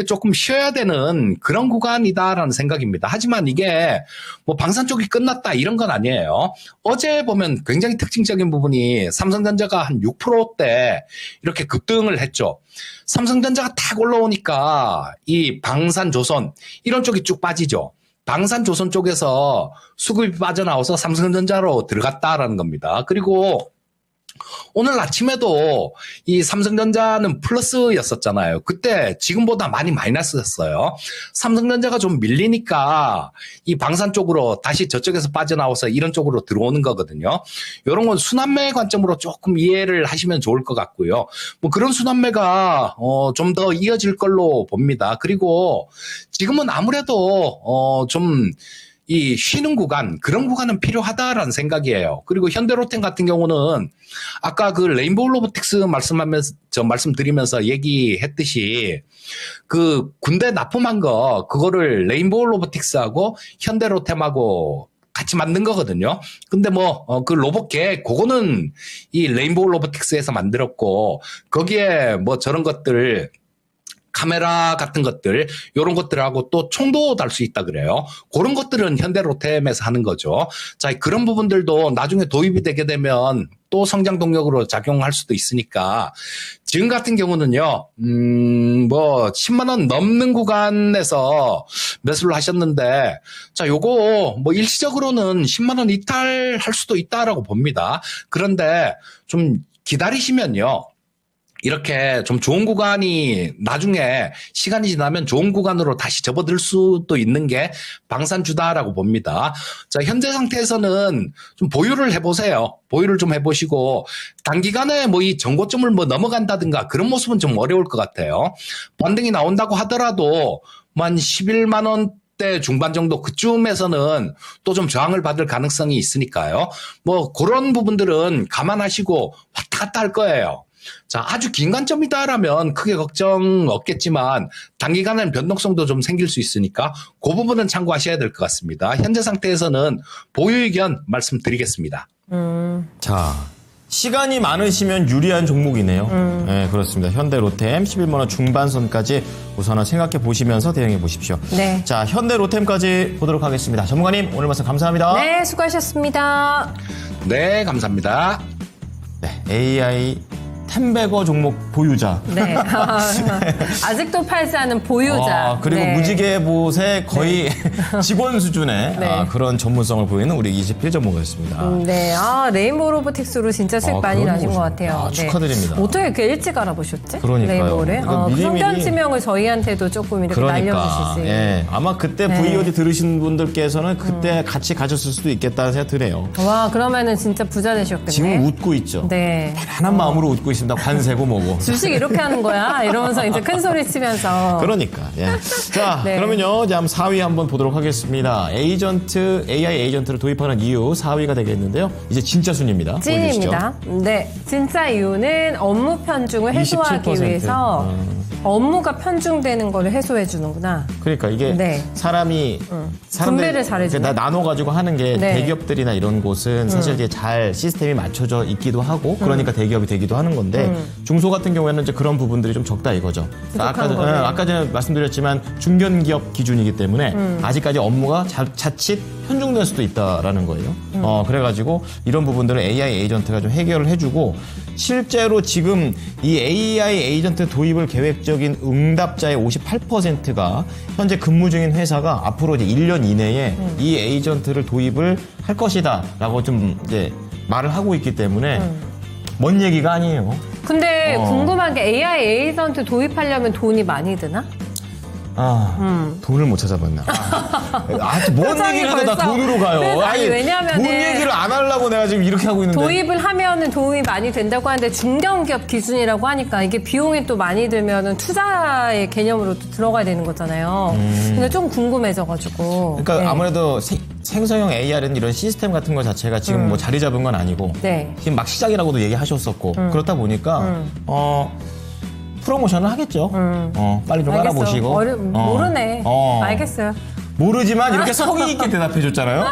조금 쉬어야 되는 그런 구간이다라는 생각입니다. 하지만 이게 뭐 방산 쪽이 끝났다 이런 건 아니에요. 어제 보면 굉장히 특징적인 부분이 삼성전자가 한 6%대 이렇게 급등을 했죠. 삼성전자가 탁 올라오니까 이 방산조선 이런 쪽이 쭉 빠지죠. 방산조선 쪽에서 수급이 빠져나와서 삼성전자로 들어갔다라는 겁니다. 그리고 오늘 아침에도 이 삼성전자는 플러스였었잖아요. 그때 지금보다 많이 마이너스였어요. 삼성전자가 좀 밀리니까 이 방산 쪽으로 다시 저쪽에서 빠져나와서 이런 쪽으로 들어오는 거거든요. 이런 건 순환매 관점으로 조금 이해를 하시면 좋을 것 같고요. 뭐 그런 순환매가 좀 더 이어질 걸로 봅니다. 그리고 지금은 아무래도 좀 이 쉬는 구간, 그런 구간은 필요하다라는 생각이에요. 그리고 현대로템 같은 경우는 아까 그 레인보우 로보틱스 말씀드리면서 얘기했듯이 그 군대 납품한 거, 그거를 레인보우 로보틱스하고 현대로템하고 같이 만든 거거든요. 근데 그 로봇계, 그거는 이 레인보우 로보틱스에서 만들었고, 거기에 뭐 저런 것들, 카메라 같은 것들, 요런 것들하고 또 총도 달 수 있다 그래요. 그런 것들은 현대로템에서 하는 거죠. 자, 그런 부분들도 나중에 도입이 되게 되면 또 성장 동력으로 작용할 수도 있으니까 지금 같은 경우는요, 뭐 10만 원 넘는 구간에서 매수를 하셨는데, 자, 요거 뭐 일시적으로는 10만 원 이탈할 수도 있다라고 봅니다. 그런데 좀 기다리시면요. 이렇게 좀 좋은 구간이 나중에 시간이 지나면 좋은 구간으로 다시 접어들 수도 있는 게 방산주다라고 봅니다. 자, 현재 상태에서는 좀 보유를 해보세요. 보유를 좀 해보시고 단기간에 뭐 이 정고점을 뭐 넘어간다든가 그런 모습은 좀 어려울 것 같아요. 반등이 나온다고 하더라도 한 11만 원 대 중반 정도 그쯤에서는 또 좀 저항을 받을 가능성이 있으니까요. 뭐 그런 부분들은 감안하시고 왔다 갔다 할 거예요. 자, 아주 긴 관점이다라면 크게 걱정 없겠지만 단기간에는 변동성도 좀 생길 수 있으니까 그 부분은 참고하셔야 될 것 같습니다. 현재 상태에서는 보유 의견 말씀드리겠습니다. 자, 시간이 많으시면 유리한 종목이네요. 네, 그렇습니다. 현대로템 11만 원 중반선까지 우선은 생각해 보시면서 대응해 보십시오. 네. 자, 현대로템까지 보도록 하겠습니다. 전문가님, 오늘 말씀 감사합니다. 네, 수고하셨습니다. 네, 감사합니다. 네, AI 템베거 종목 보유자. 네. 아직도 팔지 않은 보유자. 그리고 네. 무지개봇의 거의 직원 수준의 네. 그런 전문성을 보이는 우리 21 전문가였습니다. 네. 레인보우 로보틱스로 진짜 수익 많이 그런 나신 것 거죠. 같아요. 네. 축하드립니다. 어떻게 이렇게 일찍 알아보셨지? 그러니까요. 레인보우를? 그러니까 그 미리미리- 성견 지명을 저희한테도 조금 이렇게 날려주실 수 있는. 예, 아마 그때 네. VOD 들으신 분들께서는 그때 같이 가셨을 수도 있겠다는 생각 드네요. 와, 그러면은 진짜 부자 되셨겠네. 지금 웃고 있죠. 네. 편안한 마음으로 웃고 있습니다. 관세고 뭐고. 주식 이렇게 하는 거야? 이러면서 이제 큰 소리 치면서. 그러니까. 예. 자, 네. 그러면요. 이제 한번 4위 한번 보도록 하겠습니다. AI 에이전트를 도입하는 이유 4위가 되겠는데요. 이제 진짜 순입니다. 찐입니다. 네. 진짜 이유는 업무 편중을 해소하기 27%. 위해서 업무가 편중되는 거를 해소해 주는구나. 그러니까 이게 네. 사람이 분배를 잘해주네. 나눠가지고 하는 게 네. 대기업들이나 이런 곳은 사실 이게 잘 시스템이 맞춰져 있기도 하고 그러니까 대기업이 되기도 하는 건데 중소 같은 경우에는 이제 그런 부분들이 좀 적다 이거죠. 아까 전에 말씀드렸지만 중견기업 기준이기 때문에 아직까지 업무가 자칫 편중될 수도 있다라는 거예요. 그래가지고 이런 부분들은 AI 에이전트가 좀 해결을 해주고 실제로 지금 이 AI 에이전트 도입을 계획적인 응답자의 58%가 현재 근무 중인 회사가 앞으로 이제 1년 이내에 이 에이전트를 도입을 할 것이다라고 좀 이제 말을 하고 있기 때문에 먼 얘기가 아니에요. 근데 궁금한 게 AI 에이전트 도입하려면 돈이 많이 드나? 돈을 못 찾아봤나. 뭔 표정이 얘기를 해도 다 벌써- 돈으로 가요. 아니, 왜냐면은 돈 얘기를 안 하려고 내가 지금 이렇게 하고 있는데. 도입을 하면은 도움이 많이 된다고 하는데 중견기업 기준이라고 하니까 이게 비용이 또 많이 들면은 투자의 개념으로 또 들어가야 되는 거잖아요. 근데 좀 궁금해져가지고. 그러니까 네. 아무래도 생성형 AR은 이런 시스템 같은 거 자체가 지금 뭐 자리 잡은 건 아니고 네. 지금 막 시작이라고도 얘기하셨었고 그렇다 보니까 프로모션을 하겠죠. 빨리 좀 알겠어. 알아보시고. 모르네. 알겠어요. 모르지만 이렇게 성의 있게 대답해줬잖아요.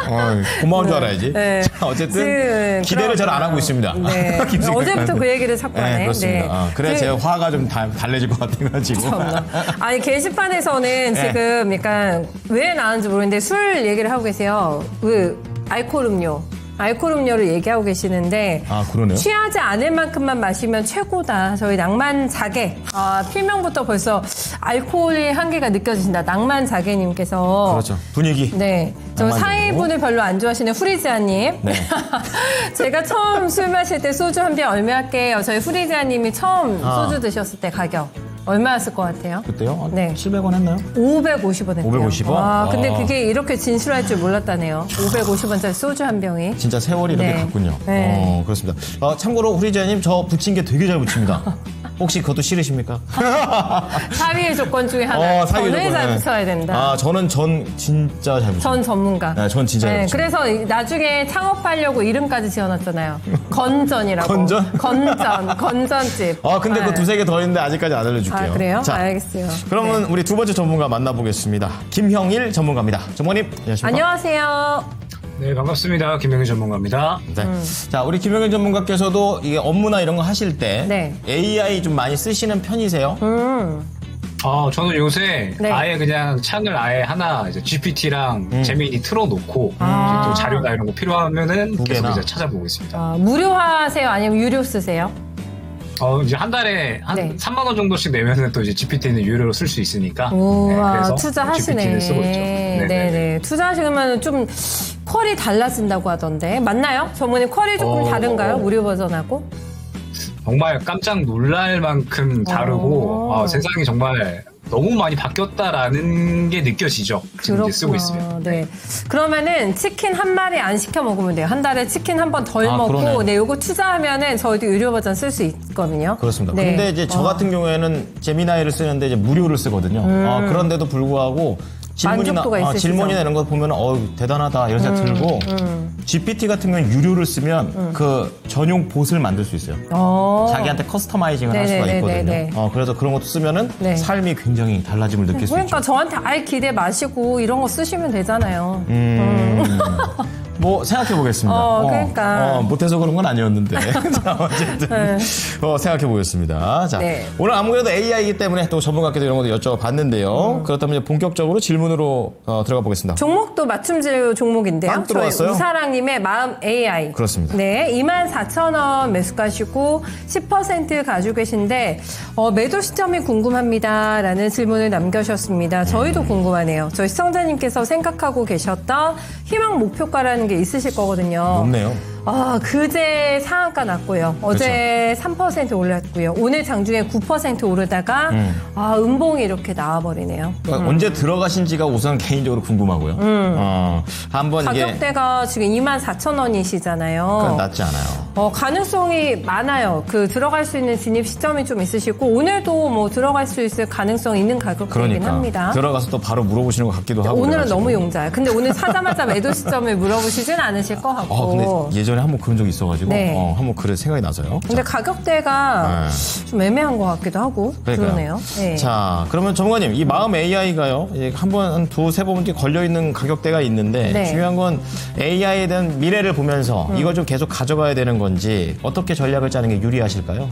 고마운 줄 알아야지. 네. 자, 어쨌든 지금 기대를 잘 안 하고 있습니다. 네. 김승현 어제부터 의원님. 그 얘기를 자꾸 하네. 네, 그렇습니다. 그래야 제 화가 좀 달래질 것 같아가지고. 참나. 아니 게시판에서는 네. 지금 약간 왜 나왔는지 모르겠는데 술 얘기를 하고 계세요. 알코올 음료를 얘기하고 계시는데 그러네요. 취하지 않을 만큼만 마시면 최고다. 저희 낭만자개 필명부터 벌써 알코올의 한계가 느껴지신다. 낭만자개님께서 그렇죠. 분위기. 네. 저 낭만적으로. 사이분을 별로 안 좋아하시는 후리지아님. 네. 제가 처음 술 마실 때 소주 한 병 얼마 할게요. 저희 후리지아님이 처음 소주 드셨을 때 가격 얼마였을 것 같아요? 그때요? 네. 700원 했나요? 550원 했대요. 550원? 와, 근데 아. 그게 이렇게 진실할 줄 몰랐다네요. 550원짜리 소주 한 병이. 진짜 세월이 이렇게 네. 갔군요. 네. 그렇습니다. 참고로 후리자님 저 붙인 게 되게 잘 붙입니다. 혹시 그것도 싫으십니까? 사위의 조건 중에 하나. 사위 전을 잘 조건은. 붙여야 된다. 저는 진짜 잘 붙여요. 전 전문가. 네, 전 진짜 잘 붙여요. 그래서 나중에 창업하려고 이름까지 지어놨잖아요. 건전이라고. 건전? 건전집. 근데 네. 그 두세 개 더 있는데 아직까지 안 알려줄게요. 그래요? 자, 알겠어요. 그러면 네. 우리 두 번째 전문가 만나보겠습니다. 김형일 전문가입니다. 전문가님, 안녕하십니까? 안녕하세요. 네, 반갑습니다. 김명희 전문가입니다. 네. 자, 우리 김형일 전문가께서도 이게 업무나 이런 거 하실 때 네. AI 좀 많이 쓰시는 편이세요? 저는 요새 네. 아예 그냥 창을 아예 하나 이제 GPT랑 제미니 틀어놓고 이제 또 자료나 이런 거 필요하면은 두 계속 개나. 이제 찾아보고 있습니다. 무료화하세요? 아니면 유료 쓰세요? 이제 한 달에 한 네. 3만 원 정도씩 내면은 또 이제 GPT는 유료로 쓸 수 있으니까. 우와, 그래서 투자하시네. GPT를 쓰고 있죠. 네네. 투자하시면 좀 퀄이 달라진다고 하던데. 맞나요? 전문님 퀄이 조금 다른가요? 무료 버전하고? 정말 깜짝 놀랄 만큼 다르고 세상이 정말 너무 많이 바뀌었다라는 게 느껴지죠. 지금 이제 쓰고 있으면. 네. 그러면은 치킨 한 마리 안 시켜 먹으면 돼요. 한 달에 치킨 한 번 덜 먹고, 그러네. 네, 요거 투자하면은 저희도 유료 버전 쓸 수 있거든요. 그렇습니다. 네. 근데 이제 저 같은 경우에는 제미나이를 쓰는데 이제 무료를 쓰거든요. 그런데도 불구하고 만족도가 있으시죠? 질문이나 이런 거 보면 대단하다 이런 생각 들고 GPT 같은 경우는 유료를 쓰면 그 전용 봇을 만들 수 있어요. 자기한테 커스터마이징을 할 수가 있거든요. 그래서 그런 것도 쓰면은 삶이 굉장히 달라짐을 느낄 수 있죠. 그러니까 저한테 아예 기대 마시고 이런 거 쓰시면 되잖아요. 뭐 생각해 보겠습니다. 그러니까 못해서 그런 건 아니었는데 자, 어쨌든 생각해 보겠습니다. 자, 오늘 아무래도 AI이기 때문에 또 전문가께도 이런 것도 여쭤봤는데요. 그렇다면 이제 본격적으로 질문으로 들어가 보겠습니다. 종목도 맞춤질 종목인데요. 딱 들어왔어요? 저희 우사랑님의 마음 AI. 그렇습니다. 네, 24,000원 매수가시고 10% 가지고 계신데 매도 시점이 궁금합니다라는 질문을 남겨주셨습니다. 저희도 궁금하네요. 저희 시청자님께서 생각하고 계셨던 희망 목표가라는 게 있으실 거거든요. 높네요. 그제 상한가 났고요. 어제 3% 올랐고요. 오늘 장중에 9% 오르다가 음봉이 이렇게 나와버리네요. 그러니까 언제 들어가신지가 우선 개인적으로 궁금하고요. 한번 가격대가 지금 24,000원이시잖아요. 그러니까 낮지 않아요. 가능성이 많아요. 들어갈 수 있는 진입 시점이 좀 있으시고 오늘도 뭐 들어갈 수 있을 가능성 있는 가격대이긴 합니다. 들어가서 또 바로 물어보시는 것 같기도 하고. 오늘은 너무 용자예요. 근데 오늘 사자마자 매도 시점을 물어보시진 않으실 것 같고. 근데 예전에 한번 그런 적이 있어가지고 한번 그래 생각이 나서요. 근데 가격대가 좀 애매한 것 같기도 하고 그러네요. 네. 자, 그러면 전문가님, 이 마음 AI가요. 한 두세 번 걸려 있는 가격대가 있는데 중요한 건 AI에 대한 미래를 보면서 이걸 좀 계속 가져가야 되는 건지 어떻게 전략을 짜는 게 유리하실까요?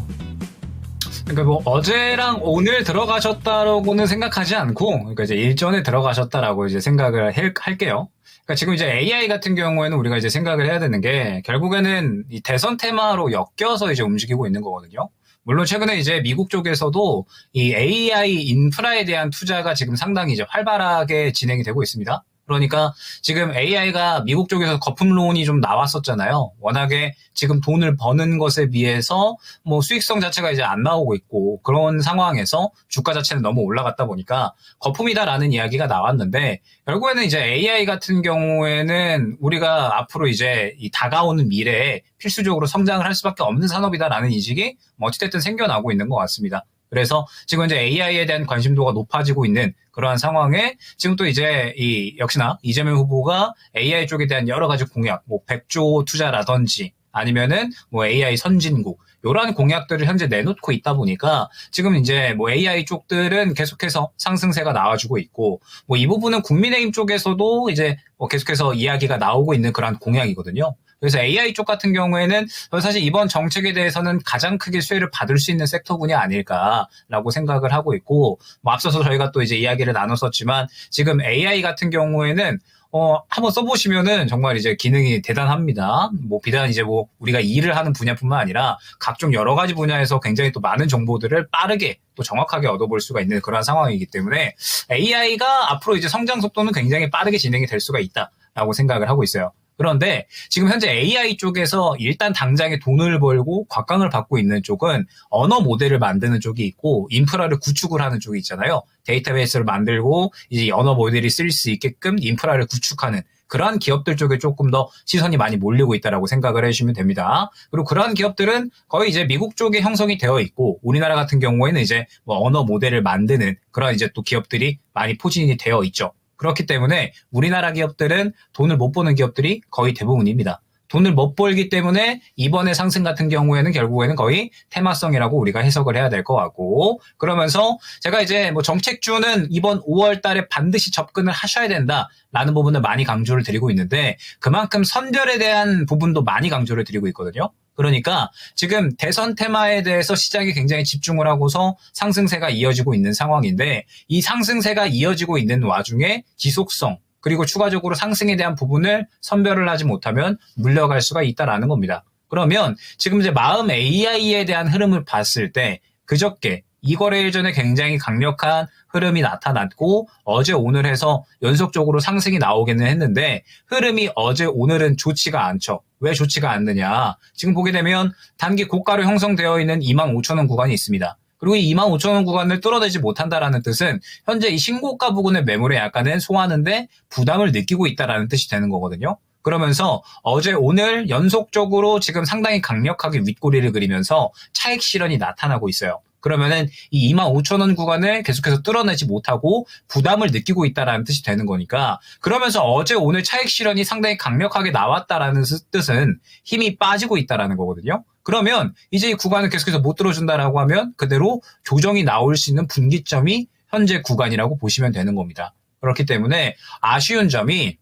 그러니까 뭐 어제랑 오늘 들어가셨다라고는 생각하지 않고, 그러니까 이제 일전에 들어가셨다라고 이제 생각을 할게요. 그러니까 지금 이제 AI 같은 경우에는 우리가 이제 생각을 해야 되는 게 결국에는 이 대선 테마로 엮여서 이제 움직이고 있는 거거든요. 물론 최근에 이제 미국 쪽에서도 이 AI 인프라에 대한 투자가 지금 상당히 이제 활발하게 진행이 되고 있습니다. 그러니까 지금 AI가 미국 쪽에서 거품론이 좀 나왔었잖아요. 워낙에 지금 돈을 버는 것에 비해서 뭐 수익성 자체가 이제 안 나오고 있고 그런 상황에서 주가 자체는 너무 올라갔다 보니까 거품이다라는 이야기가 나왔는데 결국에는 이제 AI 같은 경우에는 우리가 앞으로 이제 이 다가오는 미래에 필수적으로 성장을 할 수밖에 없는 산업이다라는 인식이 뭐 어찌됐든 생겨나고 있는 것 같습니다. 그래서 지금 이제 AI에 대한 관심도가 높아지고 있는 그러한 상황에 지금 또 이제 역시나 이재명 후보가 AI 쪽에 대한 여러 가지 공약, 뭐 100조 투자라든지 아니면은 뭐 AI 선진국 이러한 공약들을 현재 내놓고 있다 보니까 지금 이제 뭐 AI 쪽들은 계속해서 상승세가 나와주고 있고 뭐 이 부분은 국민의힘 쪽에서도 이제 뭐 계속해서 이야기가 나오고 있는 그러한 공약이거든요. 그래서 AI 쪽 같은 경우에는 사실 이번 정책에 대해서는 가장 크게 수혜를 받을 수 있는 섹터군이 아닐까라고 생각을 하고 있고, 뭐 앞서서 저희가 또 이제 이야기를 나눴었지만 지금 AI 같은 경우에는 한번 써보시면은 정말 이제 기능이 대단합니다. 뭐 비단 이제 뭐 우리가 일을 하는 분야뿐만 아니라 각종 여러 가지 분야에서 굉장히 또 많은 정보들을 빠르게 또 정확하게 얻어볼 수가 있는 그런 상황이기 때문에 AI가 앞으로 이제 성장 속도는 굉장히 빠르게 진행이 될 수가 있다라고 생각을 하고 있어요. 그런데 지금 현재 AI 쪽에서 일단 당장에 돈을 벌고 곽강을 받고 있는 쪽은 언어 모델을 만드는 쪽이 있고 인프라를 구축을 하는 쪽이 있잖아요. 데이터베이스를 만들고 이제 언어 모델이 쓸 수 있게끔 인프라를 구축하는 그러한 기업들 쪽에 조금 더 시선이 많이 몰리고 있다라고 생각을 해주시면 됩니다. 그리고 그러한 기업들은 거의 이제 미국 쪽에 형성이 되어 있고 우리나라 같은 경우에는 이제 뭐 언어 모델을 만드는 그런 이제 또 기업들이 많이 포진이 되어 있죠. 그렇기 때문에 우리나라 기업들은 돈을 못 버는 기업들이 거의 대부분입니다. 돈을 못 벌기 때문에 이번에 상승 같은 경우에는 결국에는 거의 테마성이라고 우리가 해석을 해야 될 것 같고 그러면서 제가 이제 뭐 정책주는 이번 5월 달에 반드시 접근을 하셔야 된다라는 부분을 많이 강조를 드리고 있는데 그만큼 선별에 대한 부분도 많이 강조를 드리고 있거든요. 그러니까 지금 대선 테마에 대해서 시장이 굉장히 집중을 하고서 상승세가 이어지고 있는 상황인데 이 상승세가 이어지고 있는 와중에 지속성 그리고 추가적으로 상승에 대한 부분을 선별을 하지 못하면 물려갈 수가 있다라는 겁니다. 그러면 지금 이제 마음 AI에 대한 흐름을 봤을 때 그저께 이 거래일 전에 굉장히 강력한 흐름이 나타났고 어제 오늘 해서 연속적으로 상승이 나오기는 했는데 흐름이 어제 오늘은 좋지가 않죠. 왜 좋지가 않느냐. 지금 보게 되면 단기 고가로 형성되어 있는 25,000원 구간이 있습니다. 그리고 이 25,000원 구간을 뚫어내지 못한다라는 뜻은 현재 이 신고가 부근의 매물에 약간은 소화하는데 부담을 느끼고 있다라는 뜻이 되는 거거든요. 그러면서 어제 오늘 연속적으로 지금 상당히 강력하게 윗꼬리를 그리면서 차익 실현이 나타나고 있어요. 그러면은 이 25,000원 구간을 계속해서 뚫어내지 못하고 부담을 느끼고 있다라는 뜻이 되는 거니까, 그러면서 어제 오늘 차익 실현이 상당히 강력하게 나왔다라는 뜻은 힘이 빠지고 있다라는 거거든요. 그러면 이제 이 구간을 계속해서 못 들어준다라고 하면 그대로 조정이 나올 수 있는 분기점이 현재 구간이라고 보시면 되는 겁니다. 그렇기 때문에 아쉬운 점이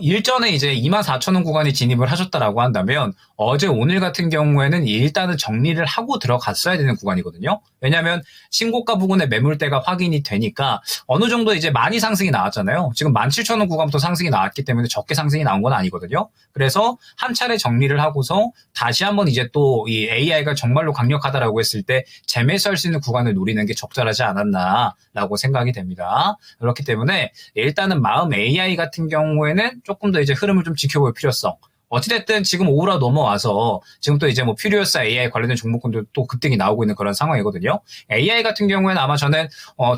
일전에 이제 24,000원 구간에 진입을 하셨다라고 한다면 어제 오늘 같은 경우에는 일단은 정리를 하고 들어갔어야 되는 구간이거든요. 왜냐하면 신고가 부근의 매물대가 확인이 되니까 어느 정도 이제 많이 상승이 나왔잖아요. 지금 17,000원 구간부터 상승이 나왔기 때문에 적게 상승이 나온 건 아니거든요. 그래서 한 차례 정리를 하고서 다시 한번 이제 또 이 AI가 정말로 강력하다라고 했을 때 재매수할 수 있는 구간을 노리는 게 적절하지 않았나라고 생각이 됩니다. 그렇기 때문에 일단은 마음 AI 같은 경우에는 조금 더 이제 흐름을 좀 지켜볼 필요성. 어찌됐든 지금 오후라 넘어와서 지금 또 이제 뭐 퓨리어스 AI 관련된 종목군도 또 급등이 나오고 있는 그런 상황이거든요. AI 같은 경우에는 아마 저는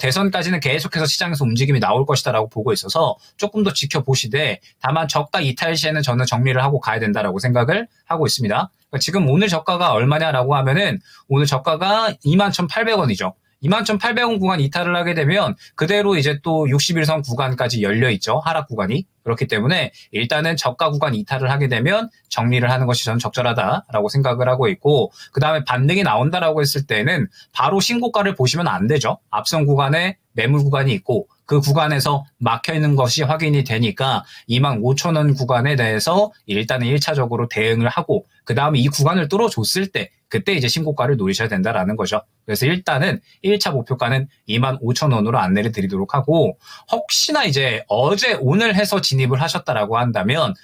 대선까지는 계속해서 시장에서 움직임이 나올 것이다라고 보고 있어서 조금 더 지켜보시되, 다만 저가 이탈 시에는 저는 정리를 하고 가야 된다라고 생각을 하고 있습니다. 그러니까 지금 오늘 저가가 얼마냐라고 하면은 오늘 저가가 21,800원이죠. 21,800원 구간 이탈을 하게 되면 그대로 이제 또 61선 구간까지 열려있죠. 하락 구간이. 그렇기 때문에 일단은 저가 구간 이탈을 하게 되면 정리를 하는 것이 저는 적절하다라고 생각을 하고 있고, 그 다음에 반등이 나온다라고 했을 때는 바로 신고가를 보시면 안 되죠. 앞선 구간에 매물 구간이 있고 그 구간에서 막혀있는 것이 확인이 되니까 25,000원 구간에 대해서 일단은 1차적으로 대응을 하고, 그 다음에 이 구간을 뚫어줬을 때 그때 이제 신고가를 노리셔야 된다라는 거죠. 그래서 일단은 1차 목표가는 25,000원으로 안내를 드리도록 하고, 혹시나 이제 어제 오늘 해서 진입을 하셨다라고 한다면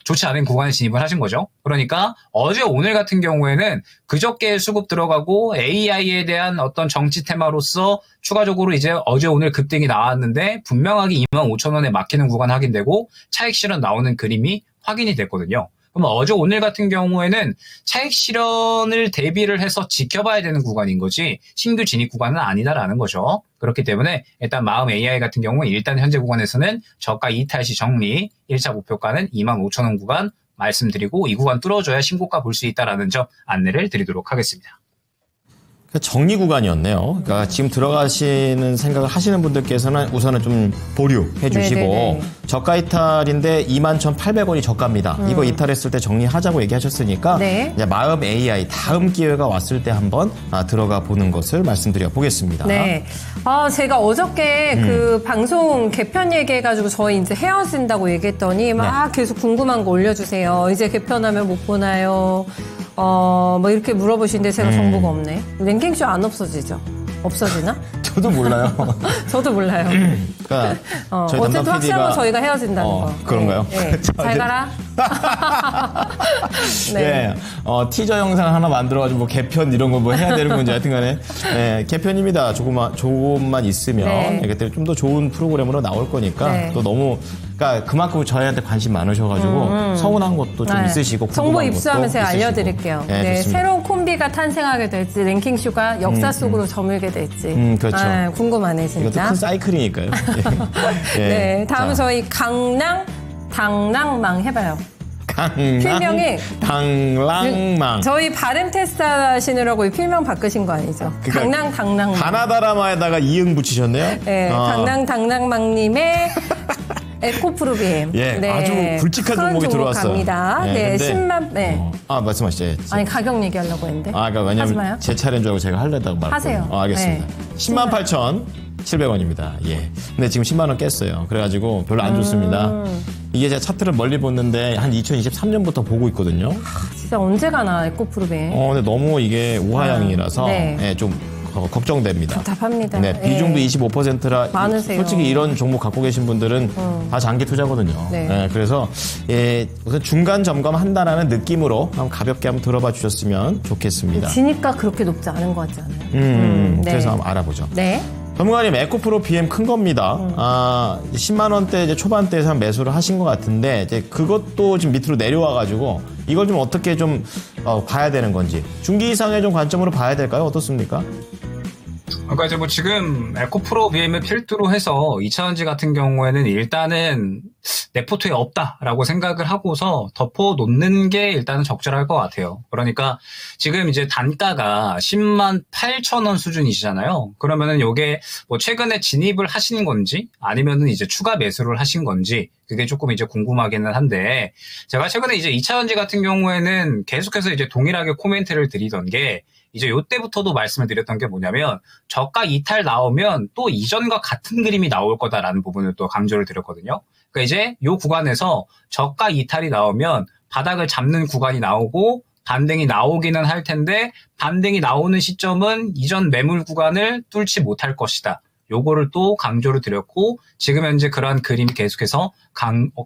좋지 않은 구간에 진입을 하신 거죠. 그러니까 어제 오늘 같은 경우에는 그저께 수급 들어가고 AI에 대한 어떤 정치 테마로서 추가적으로 이제 어제 오늘 급등이 나왔는데 분명하게 25,000원에 막히는 구간 확인되고 차익 실현 나오는 그림이 확인이 됐거든요. 그럼 어제 오늘 같은 경우에는 차익 실현을 대비를 해서 지켜봐야 되는 구간인 거지 신규 진입 구간은 아니다라는 거죠. 그렇기 때문에 일단 마음 AI 같은 경우는 일단 현재 구간에서는 저가 이탈 시 정리, 1차 목표가는 25,000원 구간 말씀드리고 이 구간 뚫어줘야 신고가 볼 수 있다라는 점 안내를 드리도록 하겠습니다. 정리 구간이었네요. 그러니까 지금 들어가시는 생각을 하시는 분들께서는 우선은 좀 보류해 주시고, 네네네. 저가 이탈인데 21,800원이 저가입니다. 이거 이탈했을 때 정리하자고 얘기하셨으니까 네. 이제 마음 AI 다음 기회가 왔을 때 한번 들어가 보는 것을 말씀드려 보겠습니다. 네. 제가 어저께 그 방송 개편 얘기해가지고 저희 이제 헤어진다고 얘기했더니 막 계속 궁금한 거 올려주세요. 이제 개편하면 못 보나요? 뭐 이렇게 물어보시는데 제가 정보가 없네. 랭킹쇼 안 없어지죠? 없어지나? 저도 몰라요. 저도 몰라요. 그러니까 저희 어쨌든 담당 확실한 건 PD가 저희가 헤어진다는 거. 그런가요? 네. 네. 잘 가라. 네. 티저 영상 하나 만들어가지고 뭐 개편 이런 거 뭐 해야 되는 건지 하여튼간에 개편입니다. 조금만 있으면 네. 이게 좀 더 좋은 프로그램으로 나올 거니까 네. 또 너무 그러니까 그만큼 저희한테 관심 많으셔가지고 서운한 것도 좀 있으시고 정보 궁금한 입수하면 것도 제가 있으시고. 알려드릴게요. 네, 네, 좋습니다. 새로운 콤비가 탄생하게 될지 랭킹쇼가 역사 속으로 저물게 될지 그렇죠. 궁금하네 이것도 진짜. 큰 사이클이니까요. 예. 네, 다음 자, 저희 당랑망 해봐요. 필명이 당랑망. 저희 발음 테스트 하시느라고 필명 바꾸신 거 아니죠? 그러니까 당랑망. 가나다라마에다가 이응 붙이셨네요. 네, 당랑망님의 에코프로비엠. 예, 네, 아주 굵직한 그런 종목이 종목 들어왔어요. 갑니다. 네, 근데, 10만. 네. 말씀하시죠. 예. 아니 가격 얘기하려고 했는데. 그러니까 하지 마요. 왜냐면 제 차례인 줄 알고 제가 하려다가 말았어요. 하세요. 알겠습니다. 네. 108,700원입니다. 예. 근데 지금 10만 원 깼어요. 그래가지고 별로 안 좋습니다. 이게 제가 차트를 멀리 보는데 한 2023년부터 보고 있거든요. 진짜 언제 가나 에코프로비엠. 근데 너무 이게 우하향이라서 네. 예, 좀 걱정됩니다. 답답합니다. 네, 비중도 25%라 많으세요. 솔직히 이런 종목 갖고 계신 분들은 다 장기 투자거든요. 네. 네, 그래서 우선 중간 점검한다라는 느낌으로 한번 가볍게 한번 들어봐 주셨으면 좋겠습니다. 지니까 그렇게 높지 않은 것 같지 않아요? 네. 그래서 한번 알아보죠. 네. 전문가님 에코프로 BM 큰 겁니다. 10만 원대 이제 초반대에서 한 매수를 하신 것 같은데 이제 그것도 지금 밑으로 내려와가지고 이걸 좀 어떻게 좀 봐야 되는 건지 중기 이상의 좀 관점으로 봐야 될까요? 어떻습니까? 그러니까 이제 뭐 지금 에코프로 BM을 필두로 해서 2차전지 같은 경우에는 일단은 내 포트에 없다라고 생각을 하고서 덮어 놓는 게 일단은 적절할 것 같아요. 그러니까 지금 이제 단가가 10만 8천 원 수준이시잖아요. 그러면은 요게 뭐 최근에 진입을 하신 건지 아니면은 이제 추가 매수를 하신 건지 그게 조금 이제 궁금하기는 한데 제가 최근에 이제 2차전지 같은 경우에는 계속해서 이제 동일하게 코멘트를 드리던 게 이제 요때부터도 말씀을 드렸던 게 뭐냐면 저가 이탈 나오면 또 이전과 같은 그림이 나올 거다라는 부분을 또 강조를 드렸거든요. 그러니까 이제 요 구간에서 저가 이탈이 나오면 바닥을 잡는 구간이 나오고 반등이 나오기는 할 텐데 반등이 나오는 시점은 이전 매물 구간을 뚫지 못할 것이다. 요거를 또 강조를 드렸고 지금 현재 그러한 그림이 계속해서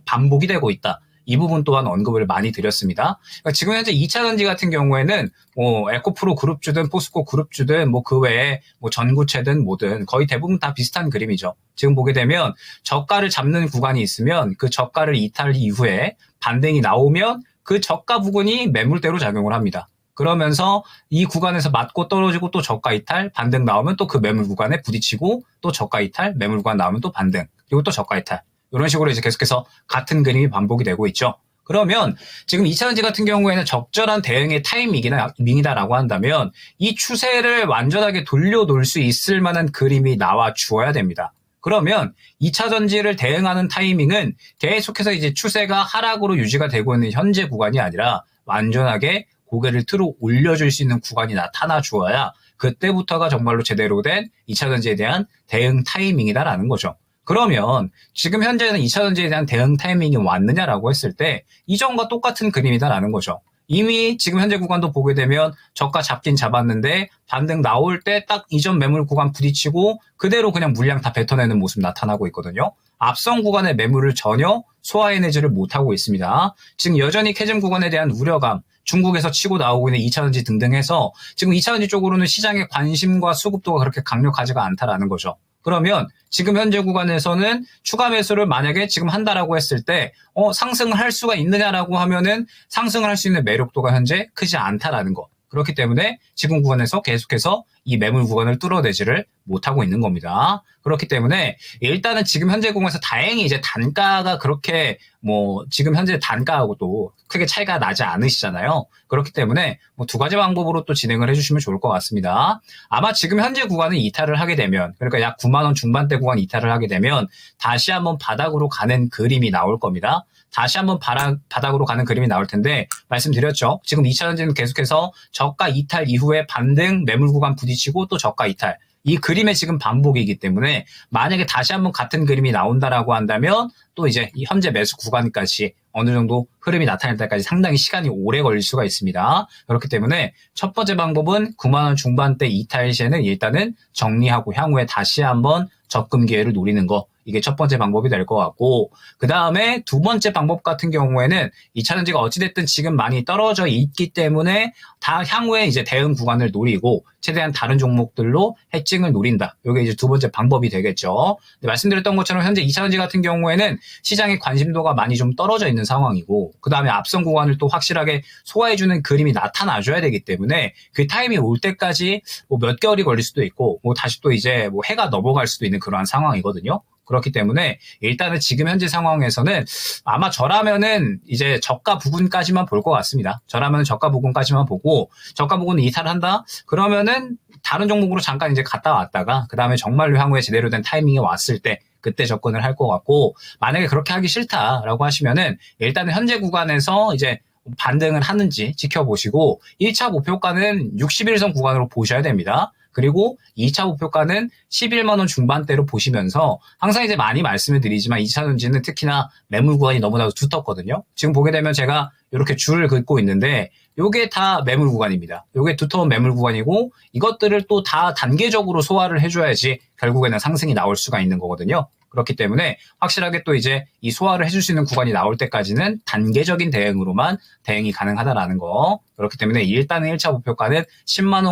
반복이 되고 있다. 이 부분 또한 언급을 많이 드렸습니다. 그러니까 지금 현재 2차전지 같은 경우에는 뭐 에코프로 그룹주든 포스코 그룹주든 뭐 그 외에 뭐 전구체든 뭐든 거의 대부분 다 비슷한 그림이죠. 지금 보게 되면 저가를 잡는 구간이 있으면 그 저가를 이탈 이후에 반등이 나오면 그 저가 부분이 매물대로 작용을 합니다. 그러면서 이 구간에서 맞고 떨어지고 또 저가 이탈, 반등 나오면 또 그 매물 구간에 부딪히고 또 저가 이탈, 매물 구간 나오면 또 반등, 그리고 또 저가 이탈. 이런 식으로 이제 계속해서 같은 그림이 반복이 되고 있죠. 그러면 지금 2차전지 같은 경우에는 적절한 대응의 타이밍이다라고 한다면 이 추세를 완전하게 돌려놓을 수 있을 만한 그림이 나와 주어야 됩니다. 그러면 2차전지를 대응하는 타이밍은 계속해서 이제 추세가 하락으로 유지가 되고 있는 현재 구간이 아니라 완전하게 고개를 틀어 올려줄 수 있는 구간이 나타나 주어야 그때부터가 정말로 제대로 된 2차전지에 대한 대응 타이밍이다라는 거죠. 그러면 지금 현재는 2차전지에 대한 대응 타이밍이 왔느냐라고 했을 때 이전과 똑같은 그림이다라는 거죠. 이미 지금 현재 구간도 보게 되면 저가 잡긴 잡았는데 반등 나올 때 딱 이전 매물 구간 부딪히고 그대로 그냥 물량 다 뱉어내는 모습 나타나고 있거든요. 앞선 구간의 매물을 전혀 소화해내지를 못하고 있습니다. 지금 여전히 캐즘 구간에 대한 우려감, 중국에서 치고 나오고 있는 2차전지 등등 해서 지금 2차전지 쪽으로는 시장의 관심과 수급도가 그렇게 강력하지가 않다라는 거죠. 그러면 지금 현재 구간에서는 추가 매수를 만약에 지금 한다라고 했을 때 상승을 할 수가 있느냐라고 하면은 상승을 할 수 있는 매력도가 현재 크지 않다라는 거. 그렇기 때문에 지금 구간에서 계속해서 이 매물 구간을 뚫어내지를 못하고 있는 겁니다. 그렇기 때문에 일단은 지금 현재 구간에서 다행히 이제 단가가 그렇게 뭐 지금 현재 단가하고도 크게 차이가 나지 않으시잖아요. 그렇기 때문에 뭐 두 가지 방법으로 또 진행을 해주시면 좋을 것 같습니다. 아마 지금 현재 구간은 이탈을 하게 되면 그러니까 약 9만 원 중반대 구간 이탈을 하게 되면 다시 한번 바닥으로 가는 그림이 나올 겁니다. 다시 한번 바닥으로 가는 그림이 나올 텐데 말씀드렸죠. 지금 2차전지는 계속해서 저가 이탈 이후에 반등 매물 구간 부딪히고 또 저가 이탈. 이 그림의 지금 반복이기 때문에 만약에 다시 한번 같은 그림이 나온다라고 한다면 또 이제 이 현재 매수 구간까지 어느 정도 흐름이 나타날 때까지 상당히 시간이 오래 걸릴 수가 있습니다. 그렇기 때문에 첫 번째 방법은 9만 원 중반대 이탈 시에는 일단은 정리하고 향후에 다시 한번 접근 기회를 노리는 거. 이게 첫 번째 방법이 될 것 같고 그 다음에 두 번째 방법 같은 경우에는 2차전지가 어찌됐든 지금 많이 떨어져 있기 때문에 다 향후에 이제 대응 구간을 노리고 최대한 다른 종목들로 해칭을 노린다. 이게 이제 두 번째 방법이 되겠죠. 말씀드렸던 것처럼 현재 2차전지 같은 경우에는 시장의 관심도가 많이 좀 떨어져 있는 상황이고 그 다음에 앞선 구간을 또 확실하게 소화해주는 그림이 나타나줘야 되기 때문에 그 타임이 올 때까지 뭐 몇 개월이 걸릴 수도 있고 뭐 다시 또 이제 뭐 해가 넘어갈 수도 있는 그러한 상황이거든요. 그렇기 때문에 일단은 지금 현재 상황에서는 아마 저라면은 이제 저가 부근까지만 볼 것 같습니다. 저라면 저가 부근까지만 보고 저가 부근을 이탈한다? 그러면은 다른 종목으로 잠깐 이제 갔다 왔다가 그 다음에 정말로 향후에 제대로 된 타이밍이 왔을 때 그때 접근을 할 것 같고 만약에 그렇게 하기 싫다라고 하시면은 일단은 현재 구간에서 이제 반등을 하는지 지켜보시고 1차 목표가는 61선 구간으로 보셔야 됩니다. 그리고 2차 목표가는 11만 원 중반대로 보시면서 항상 이제 많이 말씀을 드리지만 2차전지는 특히나 매물 구간이 너무나도 두텁거든요. 지금 보게 되면 제가 이렇게 줄을 긋고 있는데 요게 다 매물 구간입니다. 요게 두터운 매물 구간이고 이것들을 또 다 단계적으로 소화를 해줘야지 결국에는 상승이 나올 수가 있는 거거든요. 그렇기 때문에 확실하게 또 이제 이 소화를 해줄 수 있는 구간이 나올 때까지는 단계적인 대응으로만 대응이 가능하다라는 거. 그렇기 때문에 일단은 1차 목표가는 10만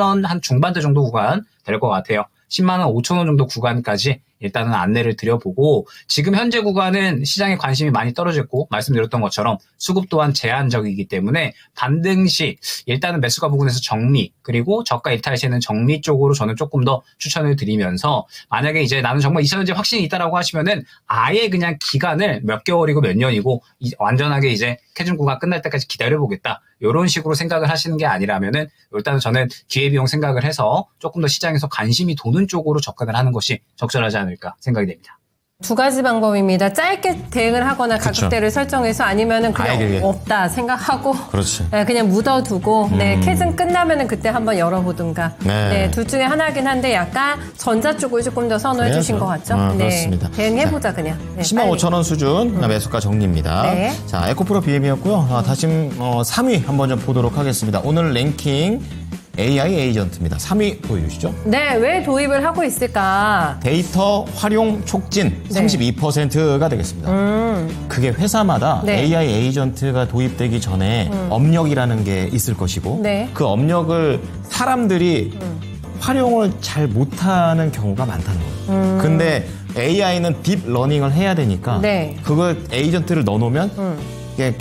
원 한 중반대 정도 구간 될 것 같아요. 10만 원 5천 원 정도 구간까지 일단은 안내를 드려보고 지금 현재 구간은 시장에 관심이 많이 떨어졌고 말씀드렸던 것처럼 수급 또한 제한적이기 때문에 반등 시 일단은 매수가 부분에서 정리 그리고 저가 이탈 시에는 정리 쪽으로 저는 조금 더 추천을 드리면서 만약에 이제 나는 정말 2차전지 확신이 있다라고 하시면은 아예 그냥 기간을 몇 개월이고 몇 년이고 완전하게 이제 캐중 구간 끝날 때까지 기다려보겠다. 이런 식으로 생각을 하시는 게 아니라면은 일단은 저는 기회비용 생각을 해서 조금 더 시장에서 관심이 도는 쪽으로 접근을 하는 것이 적절하지 않을까 생각이 됩니다. 두 가지 방법입니다. 짧게 대응을 하거나 그쵸. 가격대를 설정해서 아니면은 그냥 아예 없다 생각하고 그렇지. 네, 그냥 묻어두고 네, 캐즘 끝나면은 그때 한번 열어보든가 네. 네, 둘 중에 하나긴 한데 약간 전자 쪽을 조금 더 선호해 그래야죠. 주신 것 같죠? 그렇습니다. 대응해보자 그냥. 네, 10만 빨리. 5천 원 수준 매수가 정리입니다. 네. 자, 에코프로 BM이었고요. 다시 3위 한번 좀 보도록 하겠습니다. 오늘 랭킹 AI 에이전트입니다. 3위 보여주시죠. 네, 왜 도입을 하고 있을까? 데이터 활용 촉진 네. 32%가 되겠습니다. 그게 회사마다 네. AI 에이전트가 도입되기 전에 업력이라는 게 있을 것이고 네. 그 업력을 사람들이 활용을 잘 못하는 경우가 많다는 거예요. 근데 AI는 딥러닝을 해야 되니까 네. 그걸 에이전트를 넣어놓으면 이게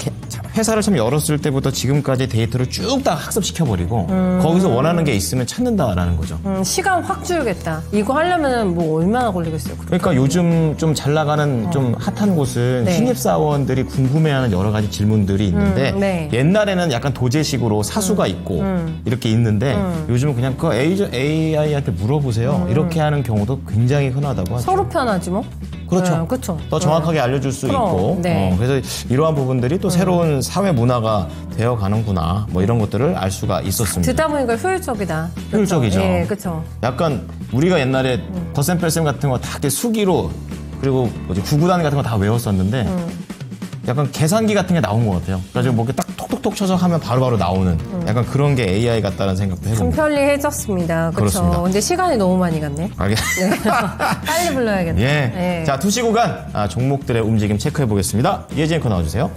회사를 처음 열었을 때부터 지금까지 데이터를 쭉 다 학습시켜버리고 거기서 원하는 게 있으면 찾는다라는 거죠. 시간 확 줄겠다. 이거 하려면 뭐 얼마나 걸리겠어요? 그러니까 요즘 좀 잘 나가는 좀 핫한 곳은 네. 신입사원들이 궁금해하는 여러 가지 질문들이 있는데 네. 옛날에는 약간 도제식으로 사수가 있고 이렇게 있는데 요즘은 그냥 그 AI한테 물어보세요. 이렇게 하는 경우도 굉장히 흔하다고 하죠. 서로 편하지 뭐. 그렇죠. 네, 그렇죠. 더 정확하게 알려줄 수 그럼, 있고 네. 그래서 이러한 부분들이 또 새로운 사회 문화가 되어가는구나 뭐 이런 것들을 알 수가 있었습니다. 듣다 보니까 효율적이다. 그렇죠? 효율적이죠. 예, 그렇죠. 약간 우리가 옛날에 더샘펠샘 같은 거 다 이렇게 수기로 그리고 구구단 같은 거 다 외웠었는데 약간 계산기 같은 게 나온 것 같아요. 그래가지고 뭐 이렇게 딱 톡톡톡 쳐서 하면 바로바로 나오는 약간 그런 게 AI 같다는 생각도 좀 해봅니다. 편리해졌습니다. 그렇죠. 그렇습니다. 근데 시간이 너무 많이 갔네. 알겠습니다. 빨리 불러야겠다. 예. 네. 자, 투시 구간 종목들의 움직임 체크해 보겠습니다. 예지 앵커 나와주세요.